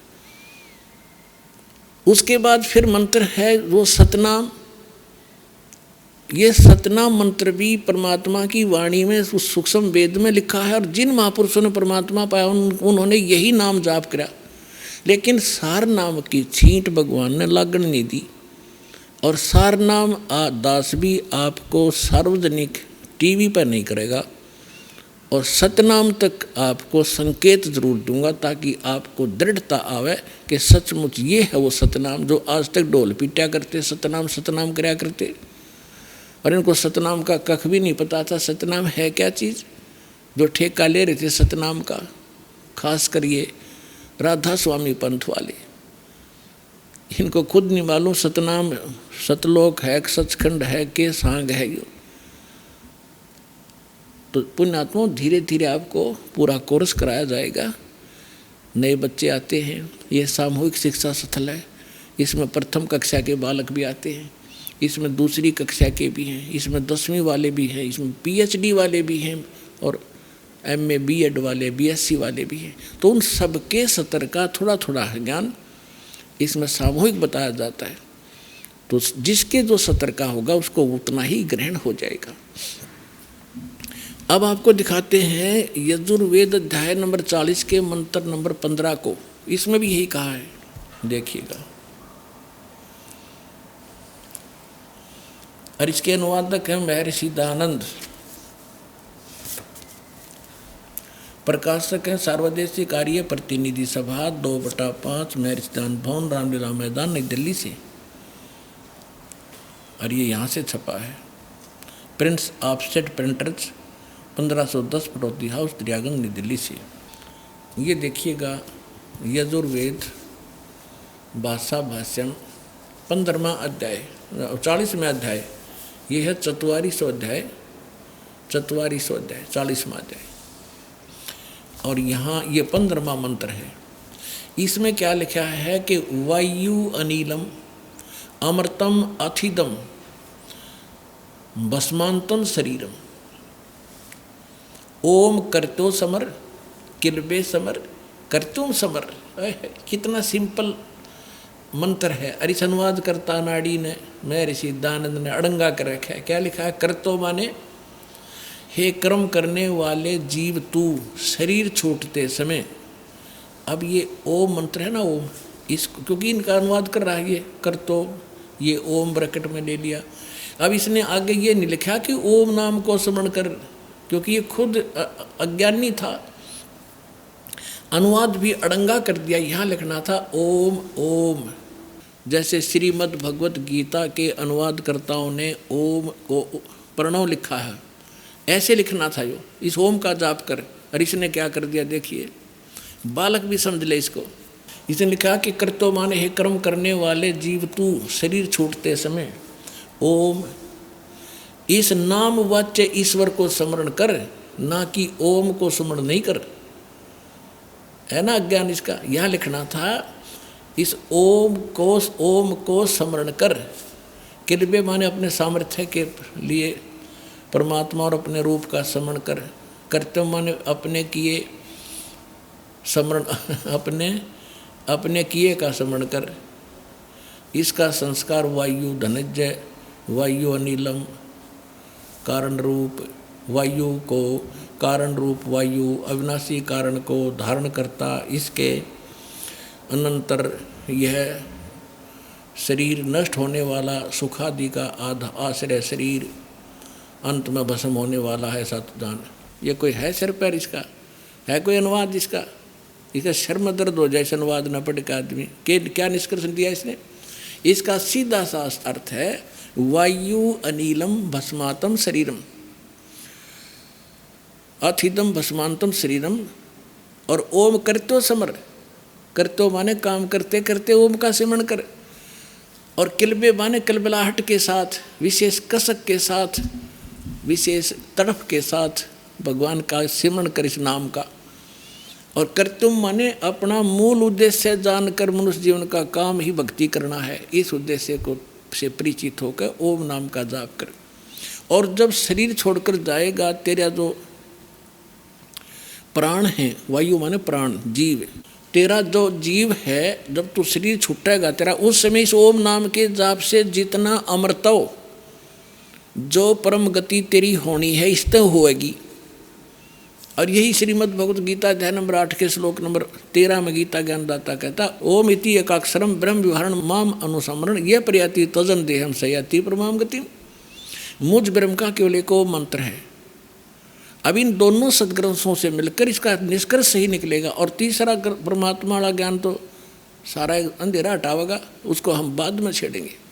उसके बाद फिर मंत्र है वो सतनाम। ये सतनाम मंत्र भी परमात्मा की वाणी में उस सूक्ष्म वेद में लिखा है, और जिन महापुरुषों ने परमात्मा पाया उन्होंने यही नाम जाप करा, लेकिन सार नाम की छींट भगवान ने लागण नहीं दी। और सार नाम दास भी आपको सार्वजनिक टीवी पर नहीं करेगा, और सतनाम तक आपको संकेत जरूर दूंगा ताकि आपको दृढ़ता आवे कि सचमुच ये है वो सतनाम जो आज तक ढोल पीटा करते, सतनाम सतनाम कराया करते, और इनको सतनाम का कख भी नहीं पता था। सतनाम है क्या चीज़, जो ठेका ले रहे थे सतनाम का, खास कर ये राधा स्वामी पंथ वाले, इनको खुद नहीं मालूम सतनाम सतलोक है, सचखंड है, के सांग है। तो पुण्यात्मा धीरे धीरे आपको पूरा कोर्स कराया जाएगा। नए बच्चे आते हैं, ये सामूहिक शिक्षा स्थल है, इसमें प्रथम कक्षा के बालक भी आते हैं, इसमें दूसरी कक्षा के भी हैं, इसमें 10वीं वाले भी हैं, इसमें PhD वाले भी हैं, और MA B.Ed वाले, BSc वाले भी हैं। तो उन सबके स्तर का थोड़ा थोड़ा ज्ञान इसमें सामूहिक बताया जाता है। तो जिसके जो स्तर का होगा उसको उतना ही ग्रहण हो जाएगा। अब आपको दिखाते हैं यजुर्वेद अध्याय नंबर 40 के मंत्र नंबर 15 को। इसमें भी यही कहा है, देखिएगा। और इसके अनुवादक हैं महर्षि दयानंद, प्रकाशक हैं सार्वदेशिक आर्य प्रतिनिधि सभा 2/5 महर्षि दयानंद भवन, रामलीला मैदान, नई दिल्ली से। और ये यहाँ से छपा है। Prince Offset Printers 1510 Pataudi House Daryaganj नई दिल्ली से। ये देखिएगा यजुर्वेद भाषा भाष्यम 15वां अध्याय 40वां अध्याय, ये है 44वां अध्याय 40वां अध्याय। और यहाँ ये 15वां मंत्र है। इसमें क्या लिखा है कि वायु अनिलम अमृतम अथिदम भस्मांतम शरीरम ओम करतो समर किलबे समर करतुम समर। कितना सिंपल मंत्र है। और इस अनुवाद करता नाड़ी ने मैं ऋषि दानंद ने अड़ंगा कर रखा है। क्या लिखा है? करतो माने हे कर्म करने वाले जीव तू शरीर छूटते समय। अब ये ओम मंत्र है ना, ओम, इस क्योंकि इनका अनुवाद कर रहा है ये करतो, ये ओम ब्रैकेट में ले लिया। अब इसने आगे ये नहीं लिखा कि ओम नाम को स्मरण कर, क्योंकि ये खुद अज्ञानी था। अनुवाद भी अड़ंगा कर दिया। यहाँ लिखना था ओम ओम, जैसे श्रीमद् भगवत गीता के अनुवादकर्ताओं ने ओम को प्रणव लिखा है, ऐसे लिखना था यो, इस ओम का जाप कर। और इसने क्या कर दिया देखिए, बालक भी समझ ले इसको। इसने लिखा कि कर्तो माने हे कर्म करने वाले जीव तू शरीर छूटते समय ओम, इस नाम वाच्य ईश्वर को स्मरण कर, ना कि ओम को स्मरण नहीं कर। है ना अज्ञान इसका। यहाँ लिखना था इस ओम को स्मरण कर। कृपया माने अपने सामर्थ्य के लिए परमात्मा और अपने रूप का स्मरण कर। कर्तव्य माने अपने किए स्मरण, अपने किए का स्मरण कर। इसका संस्कार वायु धनंजय, वायु अनिलम कारण रूप वायु को, कारण रूप वायु अविनाशी कारण को धारण करता। इसके अनंतर यह शरीर नष्ट होने वाला सुखादि का आश्रय शरीर अंत में भस्म होने वाला है सतदान। ये कोई है सिर पैर इसका? है कोई अनुवाद इसका? इसका शर्म दर्द हो जाए इस अनुवाद न पढ़ के आदमी के। क्या निष्कर्ष दिया इसने? इसका सीधा सा अर्थ है वायु अनिलम भस्मातम शरीरम, अथिदम भस्मांतम शरीरम। और ओम करतो समर, करतो माने काम करते करते ओम का सिमरण कर। और किलबे माने कलबलाहट के साथ, विशेष कसक के साथ, विशेष तड़फ के साथ भगवान का सिमरण कर इस नाम का। और कर्तुम माने अपना मूल उद्देश्य जानकर मनुष्य जीवन का काम ही भक्ति करना है। इस उद्देश्य को से परिचित होकर ओम नाम का जाप कर। और जब शरीर छोड़कर जाएगा, तेरा जो प्राण है, वायु माने प्राण जीव, तेरा जो जीव है, जब तू शरीर छूटेगा तेरा, उस समय इस ओम नाम के जाप से जितना अमृतो जो परम गति तेरी होनी है इस तक होएगी। और यही श्रीमद् भगवत गीता अध्याय नंबर 8 के श्लोक नंबर 13 में गीता ज्ञानदाता कहता ओम इति एकाक्षरम ब्रह्म विवरण माम अनुसमरण यह प्रयाति तजन देहम सयाति परमाम गति। मुझ ब्रह्म का केवल एक ओम मंत्र है। अब इन दोनों सदग्रंथों से मिलकर इसका निष्कर्ष सही निकलेगा। और तीसरा परमात्मा वाला ज्ञान तो सारा अंधेरा हटावेगा, उसको हम बाद में छेड़ेंगे।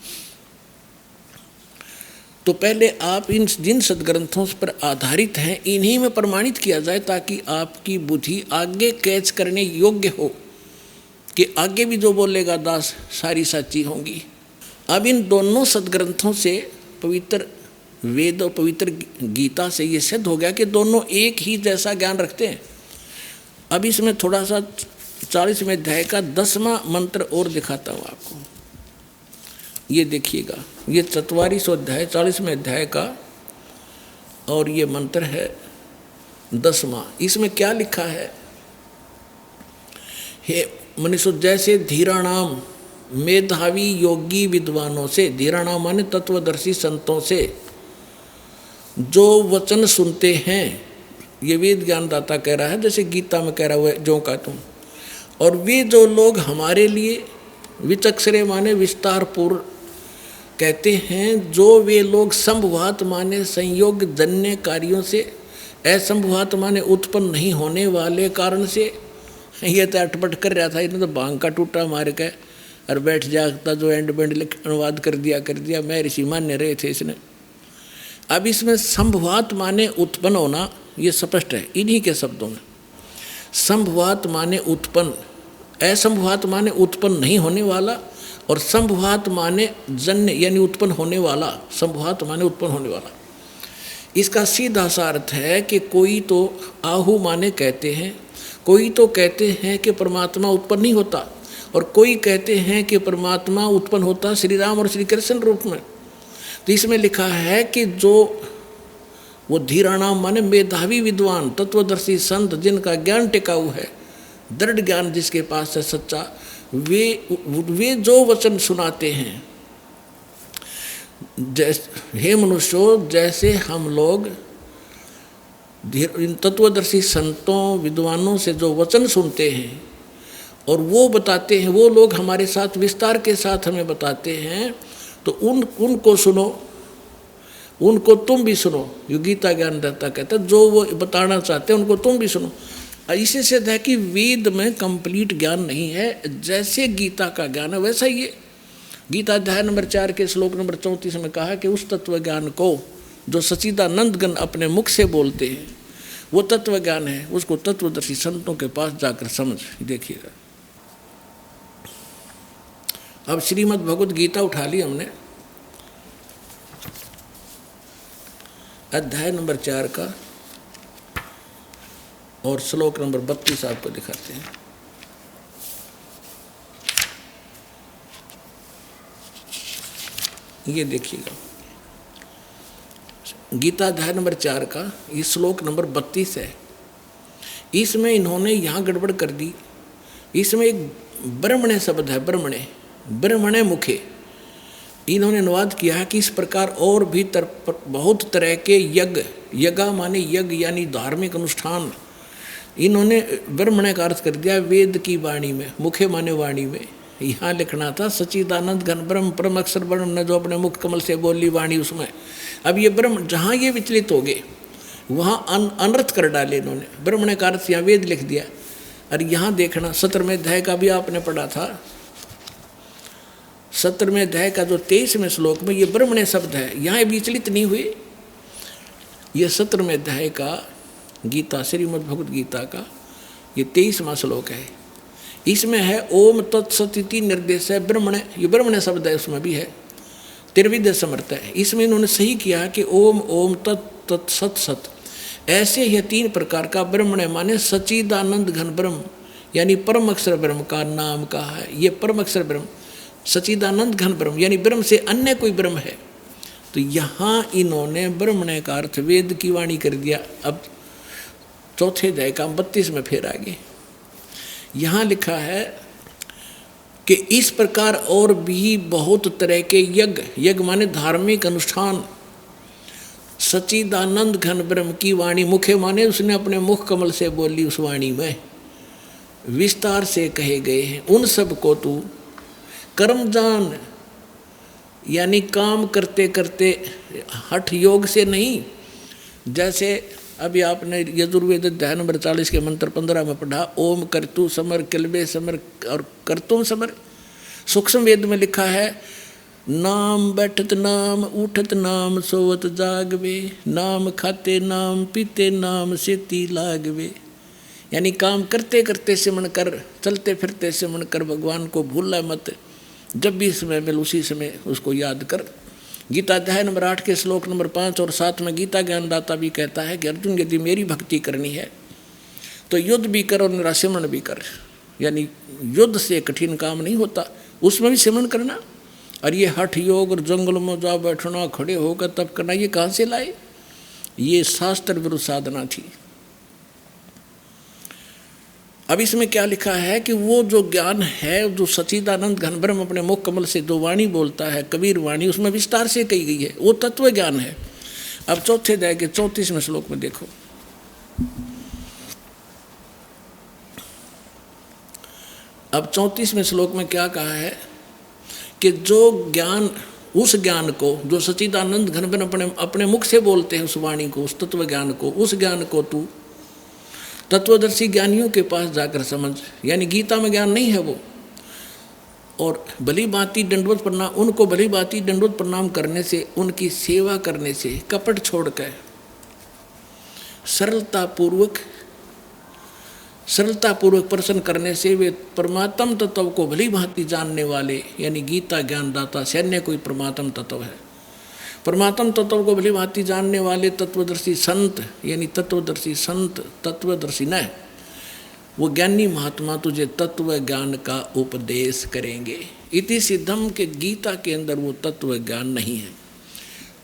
तो पहले आप इन जिन सदग्रंथों पर आधारित हैं इन्हीं में प्रमाणित किया जाए, ताकि आपकी बुद्धि आगे कैच करने योग्य हो कि आगे भी जो बोलेगा दास सारी सच्ची होंगी। अब इन दोनों सदग्रंथों से, पवित्र वेद और पवित्र गीता से ये सिद्ध हो गया कि दोनों एक ही जैसा ज्ञान रखते हैं। अब इसमें थोड़ा सा 40वें अध्याय का 10वां मंत्र और दिखाता हूँ आपको। ये देखिएगा, ये 44वां अध्याय 40वें अध्याय का, और ये मंत्र है 10वां। इसमें क्या लिखा है? हे मनुष्य, जैसे धीराणाम मेधावी योगी विद्वानों से, धीराणाम माने तत्वदर्शी संतों से जो वचन सुनते हैं, ये वेद ज्ञानदाता कह रहा है, जैसे गीता में कह रहा है जो का तुम। और वे जो लोग हमारे लिए विचक्षरे माने विस्तार पूर्व कहते हैं, जो वे लोग संभवात माने संयोग जन्य कार्यों से, असंभवात माने उत्पन्न नहीं होने वाले कारण से। ये तो अटपट कर रहा था, इन्हें तो भांग का टूटा मार के और बैठ जाता जो एंड बेंड अनुवाद कर दिया। मैं ऋषि मान्य रहे थे इसने। अब इसमें संभवात माने उत्पन्न होना, ये स्पष्ट है इन्हीं के शब्दों में। संभवात माने उत्पन्न, असंभवात माने उत्पन्न नहीं होने वाला, और संभवात माने जन्य यानी उत्पन्न होने वाला। संभवात माने उत्पन्न होने वाला, इसका सीधा सा अर्थ है कि कोई तो आहु माने कहते हैं, कोई तो कहते हैं कि परमात्मा उत्पन्न नहीं होता, और कोई कहते हैं कि परमात्मा उत्पन्न होता श्री राम और श्री कृष्ण रूप में। तो इसमें लिखा है कि जो वो धीराणाम माने मेधावी विद्वान तत्वदर्शी संत जिनका ज्ञान टिकाऊ है, दृढ़ ज्ञान जिसके पास है सच्चा, वे जो वचन सुनाते हैं, हे मनुष्यों, जैसे हम लोग तत्वदर्शी संतों विद्वानों से जो वचन सुनते हैं और वो बताते हैं, वो लोग हमारे साथ विस्तार के साथ हमें बताते हैं, तो उनको सुनो, उनको तुम भी सुनो। यो गीता ज्ञानदाता कहता है, जो वो बताना चाहते हैं उनको तुम भी सुनो। इसी से है कि वेद में कंप्लीट ज्ञान नहीं है, जैसे गीता का ज्ञान है वैसा ही है। गीता अध्याय नंबर 4 के श्लोक नंबर 34 में कहा कि उस तत्व ज्ञान को जो सच्चिदानंद गण अपने मुख से बोलते हैं, वो तत्व ज्ञान है, उसको तत्वदर्शी संतों के पास जाकर समझ। देखिएगा, अब श्रीमद् भगवद गीता उठा ली हमने, अध्याय नंबर 4 का और श्लोक नंबर 32 आपको दिखाते हैं। ये देखिएगा, गीता अध्याय नंबर 4 का ये श्लोक नंबर 32 है। इसमें इन्होंने यहाँ गड़बड़ कर दी। इसमें एक ब्रह्मणे शब्द है, ब्रह्मणे मुखे, इन्होंने अनुवाद किया है कि इस प्रकार और भी बहुत तरह के यज्ञ, यज्ञ माने यज्ञ यानी धार्मिक अनुष्ठान, इन्होंने ब्रह्मणे का अर्थ कर दिया वेद की वाणी में, मुखे माने वाणी में। यहाँ लिखना था सच्चिदानंद घन ब्रह्म परम अक्षर ब्रह्म ने जो अपने मुख कमल से बोली वाणी, उसमें अब ये ब्रह्म जहाँ ये विचलित हो गए वहाँ अनर्थ कर डाले इन्होंने, ब्रह्मणे का अर्थ यहाँ वेद लिख दिया। और यहाँ देखना 17वें अध्याय का भी आपने पढ़ा था, 17वें अध्याय का जो 23वें श्लोक में ये ब्रह्मणे शब्द है, यहाँ विचलित नहीं हुए। ये 17वें अध्याय का गीता श्रीमद् भगवद गीता का ये 23वां श्लोक है। इसमें है ओम तत्सत निर्देश है ब्रह्मणे, ये ब्रह्मणे शब्द है, उसमें भी है त्रिविध समर्थ है। इसमें इन्होंने सही किया कि ओम ओम तत् सत सत, ऐसे ही 3 प्रकार का ब्रह्मणे माने सच्चिदानंद घन ब्रह्म यानी परम अक्षर ब्रह्म का नाम कहा है। ये परम अक्षर ब्रह्म सच्चिदानंद घन ब्रह्म यानी ब्रह्म से अन्य कोई ब्रह्म है। तो यहाँ इन्होंने ब्रह्मणे का अर्थ वेद की वाणी कर दिया। अब चौथे अध्याय का 32 में फिर आगे यहाँ लिखा है कि इस प्रकार और भी बहुत तरह के यज्ञ, यज्ञ माने धार्मिक अनुष्ठान, सच्चिदानंद घन ब्रह्म की वाणी, मुखे माने उसने अपने मुख कमल से बोली उस वाणी में, विस्तार से कहे गए हैं। उन सब को तू कर्म जान यानी काम करते करते, हठ योग से नहीं। जैसे अभी आपने यजुर्वेद अध्याय नंबर 40 के मंत्र 15 में पढ़ा, ओम कर्तु समर किलबे समर और कर्तुम समर। सूक्ष्म वेद में लिखा है नाम बैठत नाम उठत नाम सोवत जागवे, नाम खाते नाम पीते नाम सेती लागवे। यानी काम करते करते सिमरण कर, चलते फिरते सिमरण कर, भगवान को भूलना मत, जब भी समय मिल उसी समय उसको याद कर। गीता अध्याय नंबर 8 के श्लोक नंबर 5 और 7 में गीता ज्ञानदाता भी कहता है कि अर्जुन यदि मेरी भक्ति करनी है तो युद्ध भी कर और मेरा सिमरण भी कर। यानी युद्ध से कठिन काम नहीं होता, उसमें भी सिमरण करना। और ये हठ योग और जंगल में जा बैठना, खड़े होकर तब करना, ये कहाँ से लाए? ये शास्त्र विरुद्ध साधना थी। अब इसमें क्या लिखा है कि वो जो ज्ञान है, जो सच्चिदानंद घन ब्रह्म अपने मुख कमल से जो वाणी बोलता है, कबीर वाणी, उसमें विस्तार से कही गई है, वो तत्व ज्ञान है। अब चौथे अध्याय के 34वें श्लोक में देखो, अब 34वें श्लोक में क्या कहा है कि जो ज्ञान, उस ज्ञान को जो सच्चिदानंद घन ब्रह्म अपने मुख से बोलते हैं, उस वाणी को, उस तत्व ज्ञान को, उस ज्ञान को तू तत्वदर्शी ज्ञानियों के पास जाकर समझ। यानी गीता में ज्ञान नहीं है वो, और भली भांति दंडवत प्रणाम, उनको भली भांति दंडवत प्रणाम करने से, उनकी सेवा करने से, कपट छोड़कर सरलतापूर्वक प्रश्न करने से वे परमात्म तत्व को भली भांति जानने वाले, यानी गीता ज्ञानदाता सैन्य कोई परमात्म तत्व है। परमात्म तत्व को भली भांति जानने वाले तत्वदर्शी संत, यानी तत्वदर्शी संत, तत्वदर्शी न वो ज्ञानी महात्मा तुझे तत्व ज्ञान का उपदेश करेंगे। इति सिद्धम के गीता के अंदर वो तत्व ज्ञान नहीं है।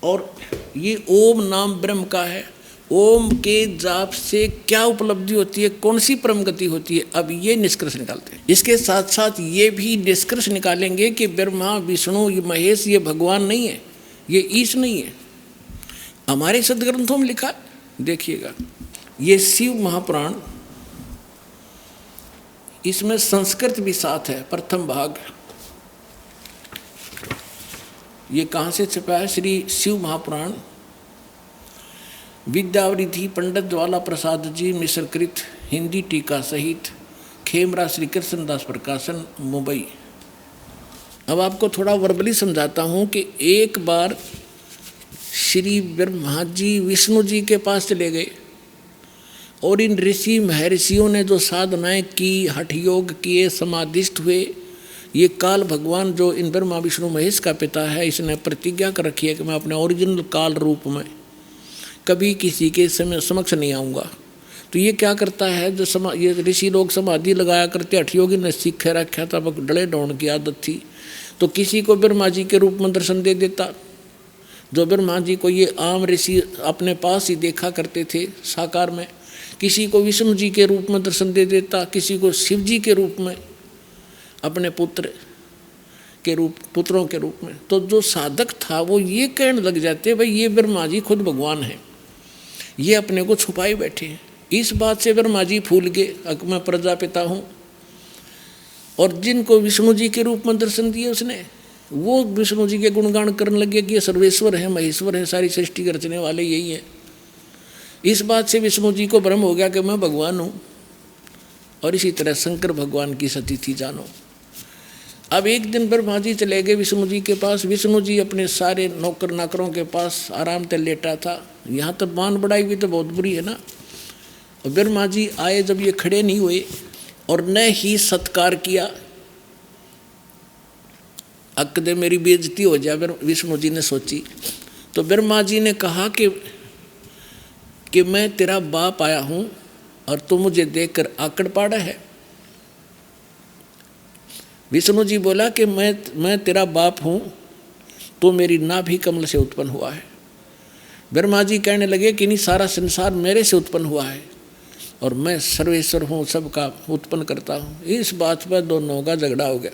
और ये ओम नाम ब्रह्म का है। ओम के जाप से क्या उपलब्धि होती है, कौन सी परम गति होती है, अब ये निष्कर्ष निकालते हैं। इसके साथ साथ ये भी निष्कर्ष निकालेंगे कि ब्रह्मा विष्णु ये महेश ये भगवान नहीं है, ये ईश नहीं है। हमारे सदग्रंथों में लिखा, देखिएगा ये शिव महापुराण, इसमें संस्कृत भी साथ है। प्रथम भाग ये कहाँ से छपा है? श्री शिव महापुराण विद्यावरिधि पंडित ज्वाला प्रसाद जी मिश्रकृत, हिंदी टीका सहित, खेमरा श्री कृष्णदास प्रकाशन, मुंबई। अब आपको थोड़ा वर्बली समझाता हूँ कि एक बार श्री ब्रह्मा जी विष्णु जी के पास चले गए और इन ऋषि महर्षियों ने जो साधनाएं की, हठ योग किए, समाधिष्ठ हुए, ये काल भगवान जो इन ब्रह्मा विष्णु महेश का पिता है, इसने प्रतिज्ञा कर रखी है कि मैं अपने ओरिजिनल काल रूप में कभी किसी के समक्ष नहीं आऊँगा। तो ये क्या करता है, जो ये ऋषि लोग समाधि लगाया करते, हठ योगी ने सीख रखा था, डले डौन की आदत थी, तो किसी को ब्रह्मा जी के रूप में दर्शन दे देता। जो ब्रह्मा जी को ये आम ऋषि अपने पास ही देखा करते थे साकार में, किसी को विष्णु जी के रूप में दर्शन दे देता, किसी को शिव जी के रूप में, अपने पुत्रों के रूप में। तो जो साधक था वो ये कहने लग जाते, भाई ये ब्रह्मा जी खुद भगवान है, ये अपने को छुपाए बैठे हैं। इस बात से ब्रह्मा जी फूल गए, मैं प्रजापिता हूँ। और जिनको विष्णु जी के रूप में दर्शन दिए उसने, वो विष्णु जी के गुणगान करने लगे कि ये सर्वेश्वर है, महेश्वर है, सारी सृष्टि के रचने वाले यही है। इस बात से विष्णु जी को भ्रम हो गया कि मैं भगवान हूँ। और इसी तरह शंकर भगवान की सती थी जानो। अब एक दिन ब्रह्मा जी चले गए विष्णु जी के पास। विष्णु जी अपने सारे नौकर नाकरों के पास आराम से लेटा था। यहाँ तक मान बढ़ाई हुई तो बहुत बुरी है ना। और ब्रह्मा जी आए, जब ये खड़े नहीं हुए और न ही सत्कार किया, अक्कदे मेरी बेइज्जती हो जाए, विष्णु जी ने सोची। तो ब्रह्मा जी ने कहा कि मैं तेरा बाप आया हूँ और तू मुझे देखकर आकड़ पाड़ा है। विष्णु जी बोला कि मैं तेरा बाप हूँ, तो मेरी नाभि कमल से उत्पन्न हुआ है। ब्रह्मा जी कहने लगे कि नहीं, सारा संसार मेरे से उत्पन्न हुआ है और मैं सर्वेश्वर हूँ, सबका उत्पन्न करता हूँ। इस बात पर दोनों का झगड़ा हो गया।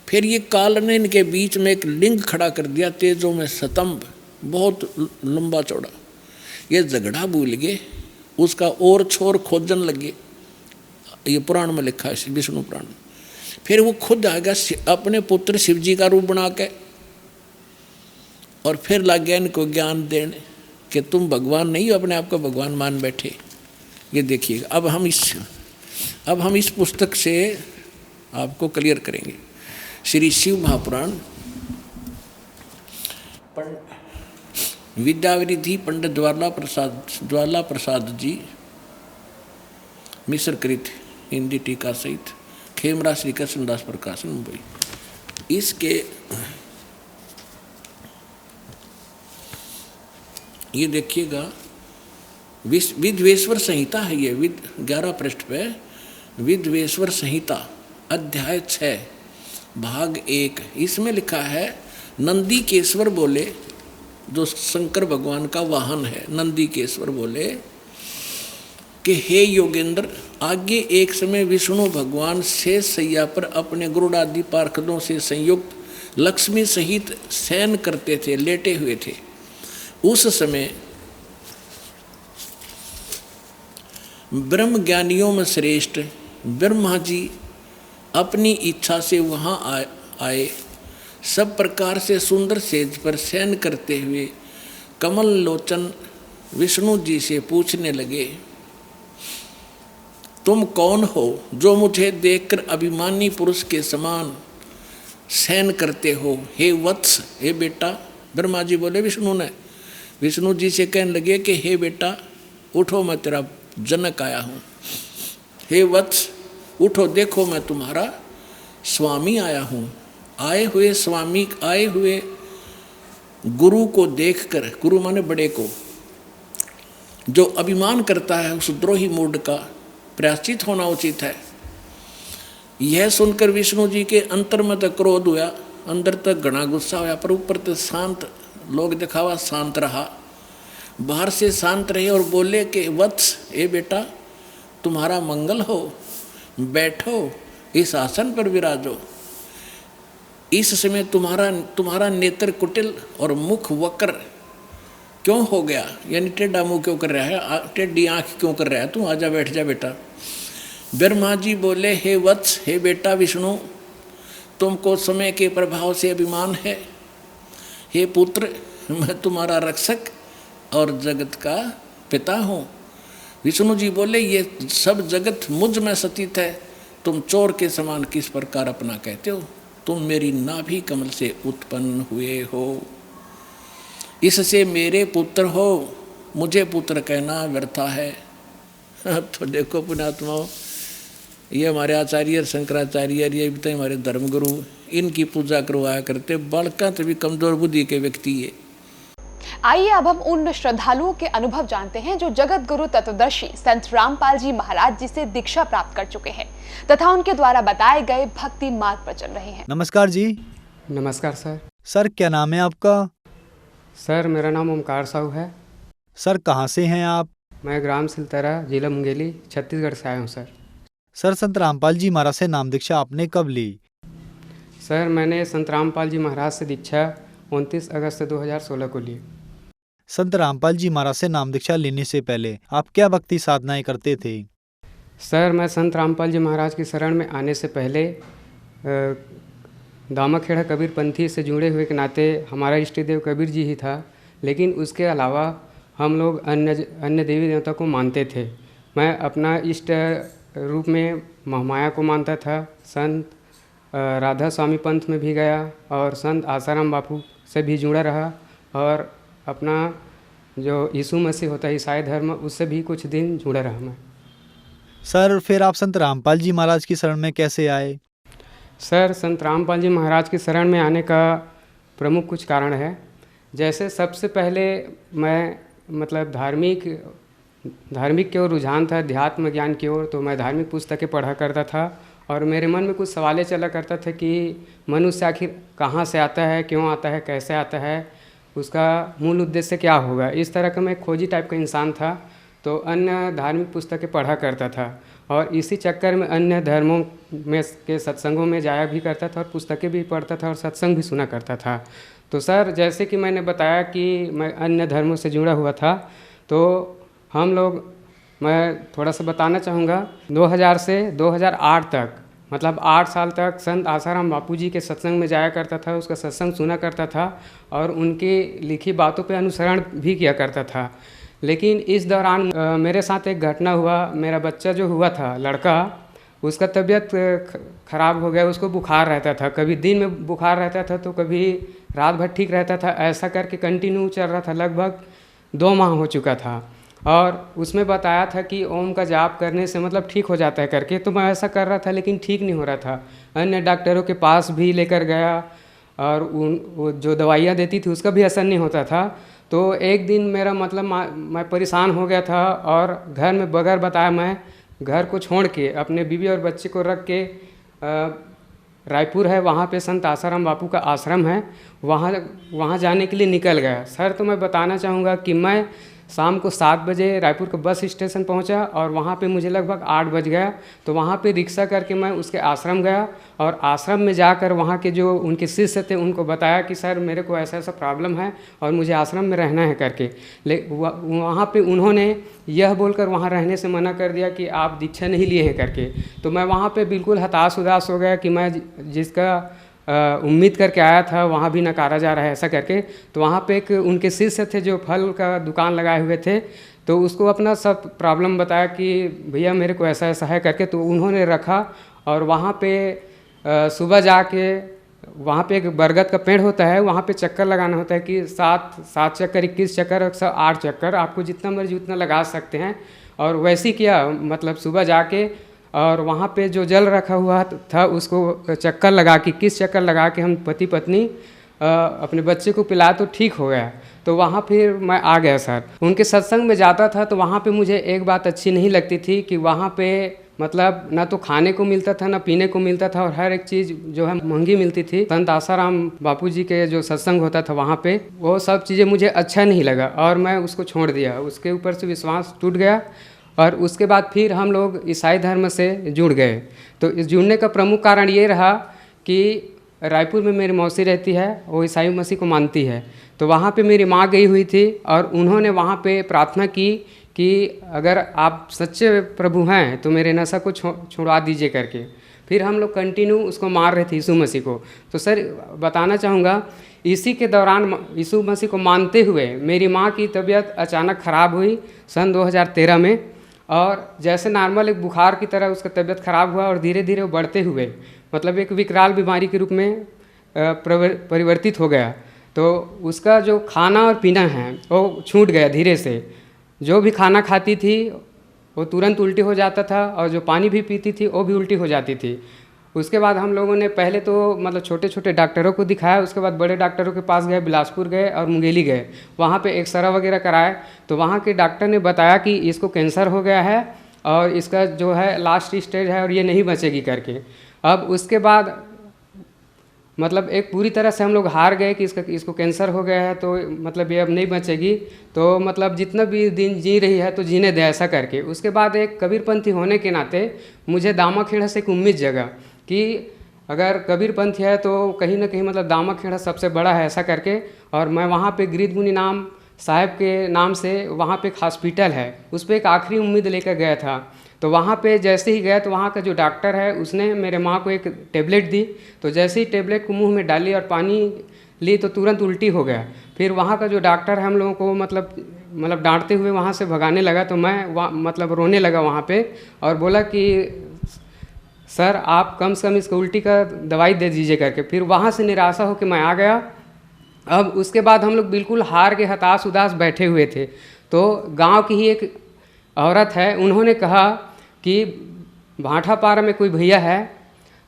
फिर ये काल ने इनके बीच में एक लिंग खड़ा कर दिया, तेजों में स्तंभ, बहुत लंबा चौड़ा। ये झगड़ा भूल गए, उसका और छोर खोजन लगे। ये पुराण में लिखा है, विष्णु पुराण। फिर वो खुद आ गया अपने पुत्र शिव जी का रूप बना के, और फिर लग गया इनको ज्ञान देने कि तुम भगवान नहीं हो, अपने आप को भगवान मान बैठे। ये देखिएगा, अब हम इस पुस्तक से आपको क्लियर करेंगे। श्री शिव महापुराण विद्यावरिधि पंडित ज्वाला प्रसाद जी मिश्रकृत, हिंदी टीका सहित, खेमरा श्री कृष्णदास प्रकाशन, मुंबई। इसके ये देखिएगा, विद्वेश्वर संहिता है ये, 11 पृष्ठ पे विद्वेश्वर संहिता, अध्याय 6, भाग 1। इसमें लिखा है, नंदी केश्वर बोले, जो शंकर भगवान का वाहन है, नंदी केश्वर बोले कि हे योगेंद्र, आगे एक समय विष्णु भगवान शेष सैया पर अपने गुरुडादि पार्षदों से संयुक्त लक्ष्मी सहित शयन करते थे, लेटे हुए थे। उस समय ब्रह्म ज्ञानियों में श्रेष्ठ ब्रह्मा जी अपनी इच्छा से वहाँ आए। सब प्रकार से सुंदर सेज पर शयन करते हुए कमल लोचन विष्णु जी से पूछने लगे, तुम कौन हो जो मुझे देखकर अभिमानी पुरुष के समान सहन करते हो हे वत्स, हे बेटा। ब्रह्मा जी बोले विष्णु ने, विष्णु जी से कहने लगे कि हे बेटा उठो, मैं तेरा जनक आया हूँ। हे वत्स उठो, देखो मैं तुम्हारा स्वामी आया हूँ। आए हुए स्वामी, आए हुए गुरु को देखकर, गुरु माने बड़े को, जो अभिमान करता है उस द्रोही मूड का प्रायश्चित होना उचित है। यह सुनकर विष्णु जी के अंतर में तो क्रोध हुआ, अंदर तक घना गुस्सा हुआ, पर ऊपर तो शांत, लोग दिखावा शांत रहा, बाहर से शांत रहे और बोले कि वत्स, ए बेटा तुम्हारा मंगल हो, बैठो, इस आसन पर विराजो। इस समय तुम्हारा नेत्र कुटिल और मुख वक्र क्यों हो गया, यानी टेढ़ा मुंह क्यों कर रहा है, टेढ़ी आंख क्यों कर रहा है, तू आजा बैठ जा बेटा। ब्रह्मा जी बोले हे वत्स, हे बेटा विष्णु, तुमको समय के प्रभाव से अभिमान है। हे पुत्र, मैं तुम्हारा रक्षक और जगत का पिता हूँ। विष्णु जी बोले ये सब जगत मुझ में स्थित है, तुम चोर के समान किस प्रकार अपना कहते हो, तुम मेरी नाभि कमल से उत्पन्न हुए हो, इससे मेरे पुत्र हो, मुझे पुत्र कहना व्यर्था है। तो देखो पुण्यात्माओं, ये हमारे आचार्य शंकराचार्य, ये भी तो हमारे धर्मगुरु, इनकी पूजा करवाया करते, बालका तो भी कमजोर बुद्धि के व्यक्ति है। आइए अब हम उन श्रद्धालुओं के अनुभव जानते हैं जो जगत गुरु तत्वदर्शी संत रामपाल जी महाराज जी से दीक्षा प्राप्त कर चुके हैं तथा उनके द्वारा बताए गए भक्ति मार्ग पर चल रहे हैं। नमस्कार जी। नमस्कार सर। सर क्या नाम है आपका? सर मेरा नाम ओमकार साहू है। सर कहाँ से हैं आप? मैं ग्राम सिलतरा, जिला मुंगेली, छत्तीसगढ़ से आया हूँ सर। सर संत रामपाल जी महाराज से नाम दीक्षा आपने कब ली? सर मैंने संत रामपाल जी महाराज से दीक्षा 29 अगस्त 2016 को ली। संत रामपाल जी महाराज से नाम दीक्षा लेने से पहले आप क्या भक्ति साधनाएं करते थे? सर मैं संत रामपाल जी महाराज की शरण में आने से पहले दामाखेड़ा कबीर पंथी से जुड़े हुए के नाते हमारा इष्ट देव कबीर जी ही था, लेकिन उसके अलावा हम लोग अन्य देवी देवता को मानते थे। मैं अपना इष्ट रूप में महामाया को मानता था। संत राधा स्वामी पंथ में भी गया और संत आसाराम बापू से भी जुड़ा रहा और अपना जो यीशु मसीह होता है ईसाई धर्म, उससे भी कुछ दिन जुड़ा रहा मैं। सर फिर आप संत रामपाल जी महाराज की शरण में कैसे आए? सर संत रामपाल जी महाराज की शरण में आने का प्रमुख कुछ कारण है। जैसे सबसे पहले मैं मतलब धार्मिक की ओर रुझान था, अध्यात्म ज्ञान की ओर, तो मैं धार्मिक पुस्तकें पढ़ा करता था और मेरे मन में कुछ सवालें चला करता था कि मनुष्य आखिर कहाँ से आता है, क्यों आता है, कैसे आता है, उसका मूल उद्देश्य क्या होगा। इस तरह का मैं खोजी टाइप का इंसान था, तो अन्य धार्मिक पुस्तकें पढ़ा करता था और इसी चक्कर में अन्य धर्मों में के सत्संगों में जाया भी करता था और पुस्तकें भी पढ़ता था और सत्संग भी सुना करता था। तो सर जैसे कि मैंने बताया कि मैं अन्य धर्मों से जुड़ा हुआ था, तो मैं थोड़ा सा बताना चाहूँगा। 2000 से 2008 तक मतलब 8 साल तक संत आसाराम बापू जी के सत्संग में जाया करता था, उसका सत्संग सुना करता था और उनकी लिखी बातों पे अनुसरण भी किया करता था। लेकिन इस दौरान मेरे साथ एक घटना हुआ। मेरा बच्चा जो हुआ था, लड़का, उसका तबीयत ख़राब हो गया, उसको बुखार रहता था, कभी दिन में बुखार रहता था तो कभी रात भर ठीक रहता था। ऐसा करके कंटिन्यू चल रहा था, लगभग 2 माह हो चुका था और उसमें बताया था कि ओम का जाप करने से मतलब ठीक हो जाता है करके। तो मैं ऐसा कर रहा था लेकिन ठीक नहीं हो रहा था। अन्य डॉक्टरों के पास भी लेकर गया और वो जो दवाइयाँ देती थी उसका भी असर नहीं होता था। तो एक दिन मेरा मतलब मैं परेशान हो गया था और घर में बगैर बताया मैं घर को छोड़ के अपने बीवी और बच्चे को रख के रायपुर है, वहाँ पे संत आसाराम बापू का आश्रम है, वहाँ जाने के लिए निकल गया। सर तो मैं बताना चाहूँगा कि मैं शाम को 7 बजे रायपुर के बस स्टेशन पहुंचा और वहाँ पे मुझे लगभग 8 बज गया। तो वहाँ पे रिक्शा करके मैं उसके आश्रम गया और आश्रम में जाकर वहाँ के जो उनके शिष्य थे उनको बताया कि सर मेरे को ऐसा ऐसा प्रॉब्लम है और मुझे आश्रम में रहना है करके। वहाँ पे उन्होंने यह बोलकर वहाँ रहने से मना कर दिया कि आप दीक्षा नहीं लिए हैं करके। तो मैं वहाँ पर बिल्कुल हताश उदास हो गया कि मैं जिसका उम्मीद करके आया था वहाँ भी नकारा जा रहा है ऐसा करके। तो वहाँ पे एक उनके शिष्य थे जो फल का दुकान लगाए हुए थे, तो उसको अपना सब प्रॉब्लम बताया कि भैया मेरे को ऐसा ऐसा है करके। तो उन्होंने रखा और वहाँ पे सुबह जाके वहाँ पे एक बरगद का पेड़ होता है, वहाँ पे चक्कर लगाना होता है कि 7 चक्कर, 21 चक्कर और 8 चक्कर, आपको जितना मर्जी उतना लगा सकते हैं। और वैसे ही किया, मतलब सुबह जाके और वहाँ पे जो जल रखा हुआ था उसको चक्कर लगा के, 21 चक्कर लगा के हम पति पत्नी अपने बच्चे को पिलाया तो ठीक हो गया। तो वहाँ फिर मैं आ गया सर। उनके सत्संग में जाता था तो वहाँ पे मुझे एक बात अच्छी नहीं लगती थी कि वहाँ पे मतलब ना तो खाने को मिलता था ना पीने को मिलता था, और हर एक चीज़ जो है महंगी मिलती थी। संत आसाराम बापू जी के जो सत्संग होता था वहाँ पे, वो सब चीज़ें मुझे अच्छा नहीं लगा और मैं उसको छोड़ दिया। उसके ऊपर से विश्वास टूट गया और उसके बाद फिर हम लोग ईसाई धर्म से जुड़ गए। तो इस जुड़ने का प्रमुख कारण ये रहा कि रायपुर में मेरी मौसी रहती है, वो ईसाई मसीह को मानती है। तो वहाँ पे मेरी माँ गई हुई थी और उन्होंने वहाँ पे प्रार्थना की कि अगर आप सच्चे प्रभु हैं तो मेरे नशा को छुड़वा दीजिए करके। फिर हम लोग कंटिन्यू उसको मार रहे थे, यीशु मसीह को। तो सर बताना चाहूँगा, इसी के दौरान यीशु मसीह को मानते हुए मेरी माँ की तबीयत अचानक ख़राब हुई सन 2013 में। और जैसे नॉर्मल एक बुखार की तरह उसका तबीयत ख़राब हुआ और धीरे धीरे वो बढ़ते हुए मतलब एक विकराल बीमारी के रूप में परिवर्तित हो गया। तो उसका जो खाना और पीना है वो छूट गया धीरे से। जो भी खाना खाती थी वो तुरंत उल्टी हो जाता था और जो पानी भी पीती थी वो भी उल्टी हो जाती थी। उसके बाद हम लोगों ने पहले तो मतलब छोटे छोटे डॉक्टरों को दिखाया, उसके बाद बड़े डॉक्टरों के पास गए, बिलासपुर गए और मुंगेली गए। वहाँ पे एक्सरा वगैरह कराए तो वहाँ के डॉक्टर ने बताया कि इसको कैंसर हो गया है और इसका जो है लास्ट स्टेज है और ये नहीं बचेगी करके। अब उसके बाद मतलब एक पूरी तरह से हम लोग हार गए कि इसको कैंसर हो गया है तो मतलब ये अब नहीं बचेगी, तो मतलब जितना भी दिन जी रही है तो जीने दे ऐसा करके। उसके बाद एक कबीरपंथी होने के नाते मुझे दामाखेड़ा से एक उम्मीद जगा कि अगर कबीरपंथी है तो कहीं ना कहीं मतलब दामाखेड़ा सबसे बड़ा है ऐसा करके। और मैं वहाँ पे गिरिध मुनि नाम साहब के नाम से वहाँ पे एक हॉस्पिटल है, उस पर एक आखिरी उम्मीद लेकर गया था। तो वहाँ पे जैसे ही गया तो वहाँ का जो डॉक्टर है उसने मेरे माँ को एक टेबलेट दी। तो जैसे ही टेबलेट को मुंह में डाली और पानी ली तो तुरंत उल्टी हो गया। फिर वहाँ का जो डॉक्टर है हम लोगों को मतलब डांटते हुए वहाँ से भगाने लगा। तो मैं मतलब रोने लगा वहाँ पे और बोला कि सर आप कम से कम इसको उल्टी का दवाई दे दीजिए करके। फिर वहाँ से निराशा हो के मैं आ गया। अब उसके बाद हम लोग बिल्कुल हार के हताश उदास बैठे हुए थे। तो गांव की ही एक औरत है, उन्होंने कहा कि भाटापारा में कोई भैया है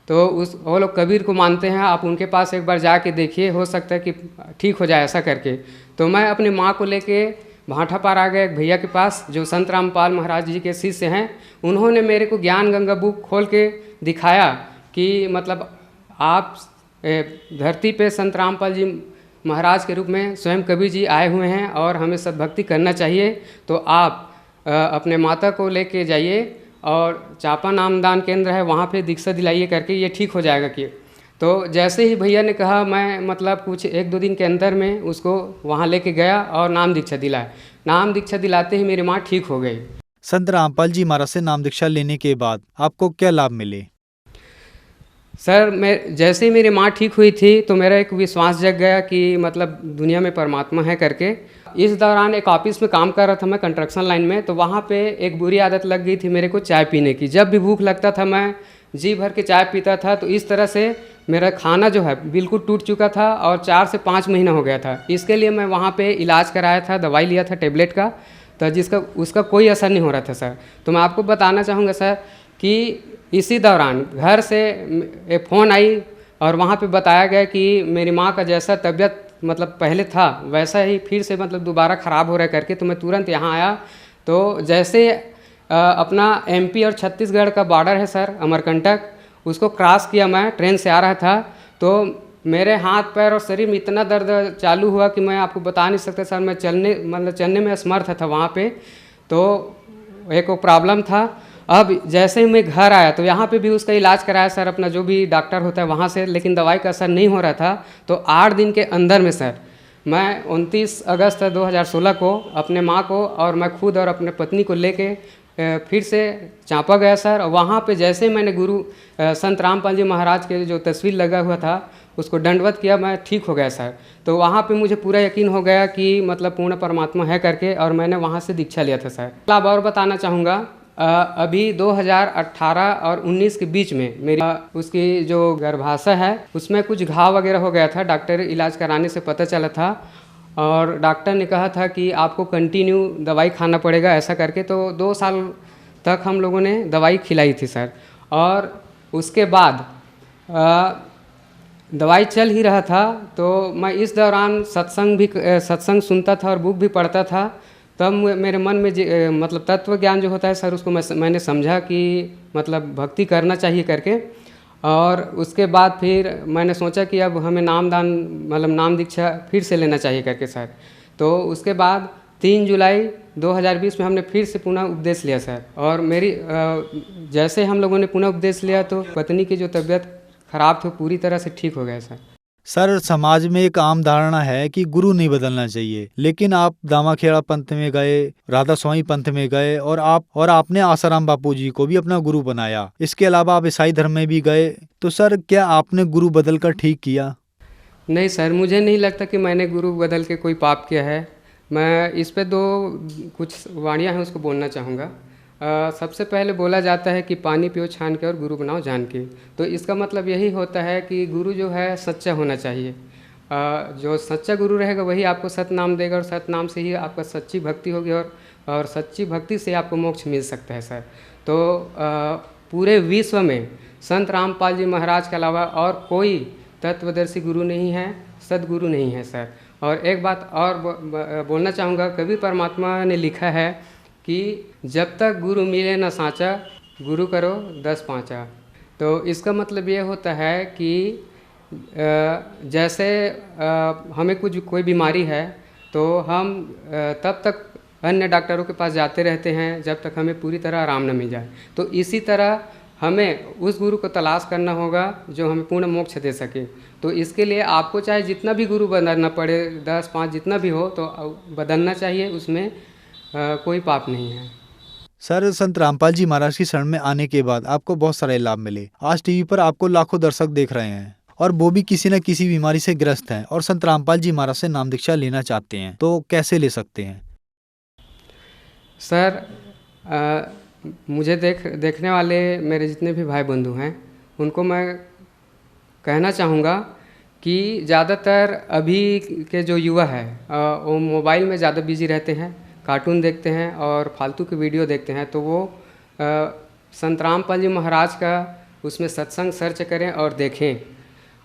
तो वो लोग कबीर को मानते हैं, आप उनके पास एक बार जाके देखिए, हो सकता है कि ठीक हो जाए ऐसा करके। तो मैं अपनी माँ को लेके भाटापारा आ गया एक भैया के पास जो संत रामपाल महाराज जी के शिष्य हैं। उन्होंने मेरे को ज्ञान गंगा बुक खोल के दिखाया कि मतलब आप धरती पे संत रामपाल जी महाराज के रूप में स्वयं कबीर जी आए हुए हैं और हमें सद्भक्ति करना चाहिए। तो आप अपने माता को लेके जाइए और चापा नामदान केंद्र है वहाँ पे दीक्षा दिलाइए करके, ये ठीक हो जाएगा कि। तो जैसे ही भैया ने कहा मैं मतलब कुछ 1-2 दिन के अंदर में उसको वहाँ लेके गया और नाम दीक्षा दिलाया। नाम दीक्षा दिलाते ही मेरी माँ ठीक हो गई। संत रामपाल जी महाराज से नाम दीक्षा लेने के बाद आपको क्या लाभ मिले? सर मैं जैसे ही मेरी माँ ठीक हुई थी तो मेरा एक विश्वास जग गया कि मतलब दुनिया में परमात्मा है करके। इस दौरान एक ऑफिस में काम कर रहा था मैं कंस्ट्रक्शन लाइन में। तो वहाँ पे एक बुरी आदत लग गई थी मेरे को चाय पीने की। जब भी भूख लगता था मैं जी भर के चाय पीता था। तो इस तरह से मेरा खाना जो है बिल्कुल टूट चुका था और 4 से 5 महीना हो गया था। इसके लिए मैं वहाँ पे इलाज कराया था, दवाई लिया था टेबलेट का, तो उसका कोई असर नहीं हो रहा था सर। तो मैं आपको बताना चाहूँगा सर कि इसी दौरान घर से एक फ़ोन आई और वहाँ पे बताया गया कि मेरी माँ का जैसा तबीयत मतलब पहले था वैसा ही फिर से मतलब दोबारा ख़राब हो रहा है करके। तो मैं तुरंत यहाँ आया। तो जैसे अपना MP और छत्तीसगढ़ का बॉर्डर है सर अमरकंटक, उसको क्रॉस किया, मैं ट्रेन से आ रहा था तो मेरे हाथ पैर और शरीर में इतना दर्द चालू हुआ कि मैं आपको बता नहीं सकता सर। मैं चलने में असमर्थ था वहाँ पे। तो एक वो प्रॉब्लम था। अब जैसे ही मैं घर आया तो यहाँ पे भी उसका इलाज कराया सर, अपना जो भी डॉक्टर होता है वहाँ से, लेकिन दवाई का असर नहीं हो रहा था। तो 8 दिन के अंदर में सर मैं 29 अगस्त 2016 को अपने माँ को और मैं खुद और अपने पत्नी को लेके फिर से चांपा गया सर। वहाँ पे जैसे ही मैंने गुरु संत रामपाल जी महाराज के जो तस्वीर लगा हुआ था उसको दंडवत किया, मैं ठीक हो गया सर। तो वहाँ पे मुझे पूरा यकीन हो गया कि मतलब पूर्ण परमात्मा है करके, और मैंने वहाँ से दीक्षा लिया था सर। अब और बताना चाहूँगा, अभी 2018 और 19 के बीच में मेरी उसकी जो गर्भाशय है उसमें कुछ घाव वगैरह हो गया था। डॉक्टर इलाज कराने से पता चला था और डॉक्टर ने कहा था कि आपको कंटिन्यू दवाई खाना पड़ेगा ऐसा करके। तो 2 साल तक हम लोगों ने दवाई खिलाई थी सर। और उसके बाद दवाई चल ही रहा था तो मैं इस दौरान सत्संग सुनता था और बुक भी पढ़ता था। तब मेरे मन में मतलब तत्व ज्ञान जो होता है सर उसको मैंने समझा कि मतलब भक्ति करना चाहिए करके। और उसके बाद फिर मैंने सोचा कि अब हमें नामदान मतलब नाम दीक्षा फिर से लेना चाहिए करके सर। तो उसके बाद 3 जुलाई 2020 में हमने फिर से पुनः उपदेश लिया सर। और मेरी जैसे हम लोगों ने पुनः उपदेश लिया तो पत्नी की जो तबीयत खराब थी पूरी तरह से ठीक हो गया सर। सर, समाज में एक आम धारणा है कि गुरु नहीं बदलना चाहिए, लेकिन आप दामाखेड़ा पंथ में गए, राधा स्वामी पंथ में गए और आपने आसाराम बापू जी को भी अपना गुरु बनाया। इसके अलावा आप ईसाई धर्म में भी गए। तो सर, क्या आपने गुरु बदलकर ठीक किया? नहीं सर, मुझे नहीं लगता कि मैंने गुरु बदल के कोई पाप किया है। मैं इस पे 2 कुछ वाणियाँ हैं उसको बोलना चाहूँगा। सबसे पहले बोला जाता है कि पानी पियो छान के और गुरु बनाओ जान के। तो इसका मतलब यही होता है कि गुरु जो है सच्चा होना चाहिए। जो सच्चा गुरु रहेगा वही आपको सत नाम देगा और सत नाम से ही आपका सच्ची भक्ति होगी और सच्ची भक्ति से आपको मोक्ष मिल सकता है सर। तो पूरे विश्व में संत रामपाल जी महाराज के अलावा और कोई तत्वदर्शी गुरु नहीं है, सदगुरु नहीं है सर। और एक बात और बोलना चाहूँगा, कबीर परमात्मा ने लिखा है कि जब तक गुरु मिले न साँचा, गुरु करो 10 पाँचा। तो इसका मतलब ये होता है कि जैसे हमें कोई बीमारी है तो हम तब तक अन्य डॉक्टरों के पास जाते रहते हैं जब तक हमें पूरी तरह आराम न मिल जाए। तो इसी तरह हमें उस गुरु को तलाश करना होगा जो हमें पूर्ण मोक्ष दे सके। तो इसके लिए आपको चाहे जितना भी गुरु बदलना पड़े, 10 5 जितना भी हो, तो बदलना चाहिए, उसमें कोई पाप नहीं है। सर, संत रामपाल जी महाराज की शरण में आने के बाद आपको बहुत सारे लाभ मिले। आज टीवी पर आपको लाखों दर्शक देख रहे हैं और वो भी किसी न किसी बीमारी से ग्रस्त हैं और संत रामपाल जी महाराज से नाम दीक्षा लेना चाहते हैं, तो कैसे ले सकते हैं? सर, मुझे देखने वाले मेरे जितने भी भाई बंधु हैं उनको मैं कहना चाहूँगा कि ज़्यादातर अभी के जो युवा है वो मोबाइल में ज़्यादा बिजी रहते हैं, कार्टून देखते हैं और फालतू के वीडियो देखते हैं। तो वो संत रामपाल जी महाराज का उसमें सत्संग सर्च करें और देखें।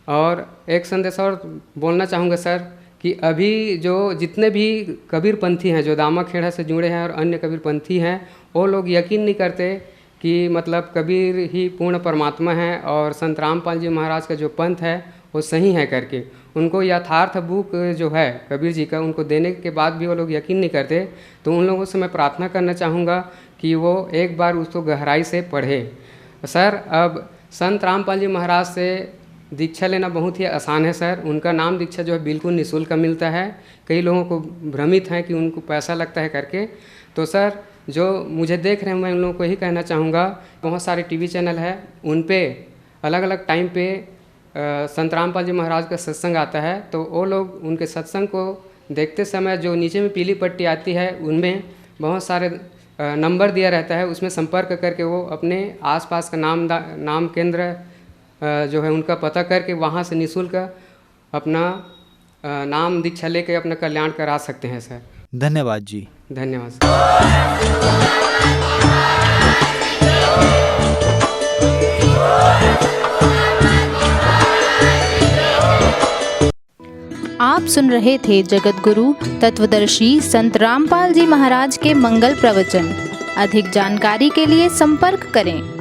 और एक संदेश और बोलना चाहूँगा सर कि अभी जो जितने भी कबीरपंथी हैं जो दामाखेड़ा से जुड़े हैं और अन्य कबीरपंथी हैं, वो लोग यकीन नहीं करते कि मतलब कबीर ही पूर्ण परमात्मा हैं और संत रामपाल जी महाराज का जो पंथ है वो सही है करके। उनको यथार्थ बुक जो है कबीर जी का उनको देने के बाद भी वो लोग यकीन नहीं करते। तो उन लोगों से मैं प्रार्थना करना चाहूँगा कि वो एक बार उसको गहराई से पढ़े। सर, अब संत रामपाल जी महाराज से दीक्षा लेना बहुत ही आसान है सर। उनका नाम दीक्षा जो है बिल्कुल निःशुल्क मिलता है। कई लोगों को भ्रमित है कि उनको पैसा लगता है करके। तो सर, जो मुझे देख रहे हैं मैं उन लोगों को यही कहना चाहूँगा, बहुत सारे टीवी चैनल है, उन पे अलग अलग टाइम पे संत रामपाल जी महाराज का सत्संग आता है। तो वो लोग उनके सत्संग को देखते समय जो नीचे में पीली पट्टी आती है उनमें बहुत सारे नंबर दिया रहता है, उसमें संपर्क करके वो अपने आसपास का नाम केंद्र जो है उनका पता करके वहाँ से निःशुल्क अपना नाम दीक्षा लेके अपना कल्याण करा सकते हैं सर। धन्यवाद जी। धन्यवाद सर। आप सुन रहे थे जगत गुरु तत्वदर्शी संत रामपाल जी महाराज के मंगल प्रवचन। अधिक जानकारी के लिए संपर्क करें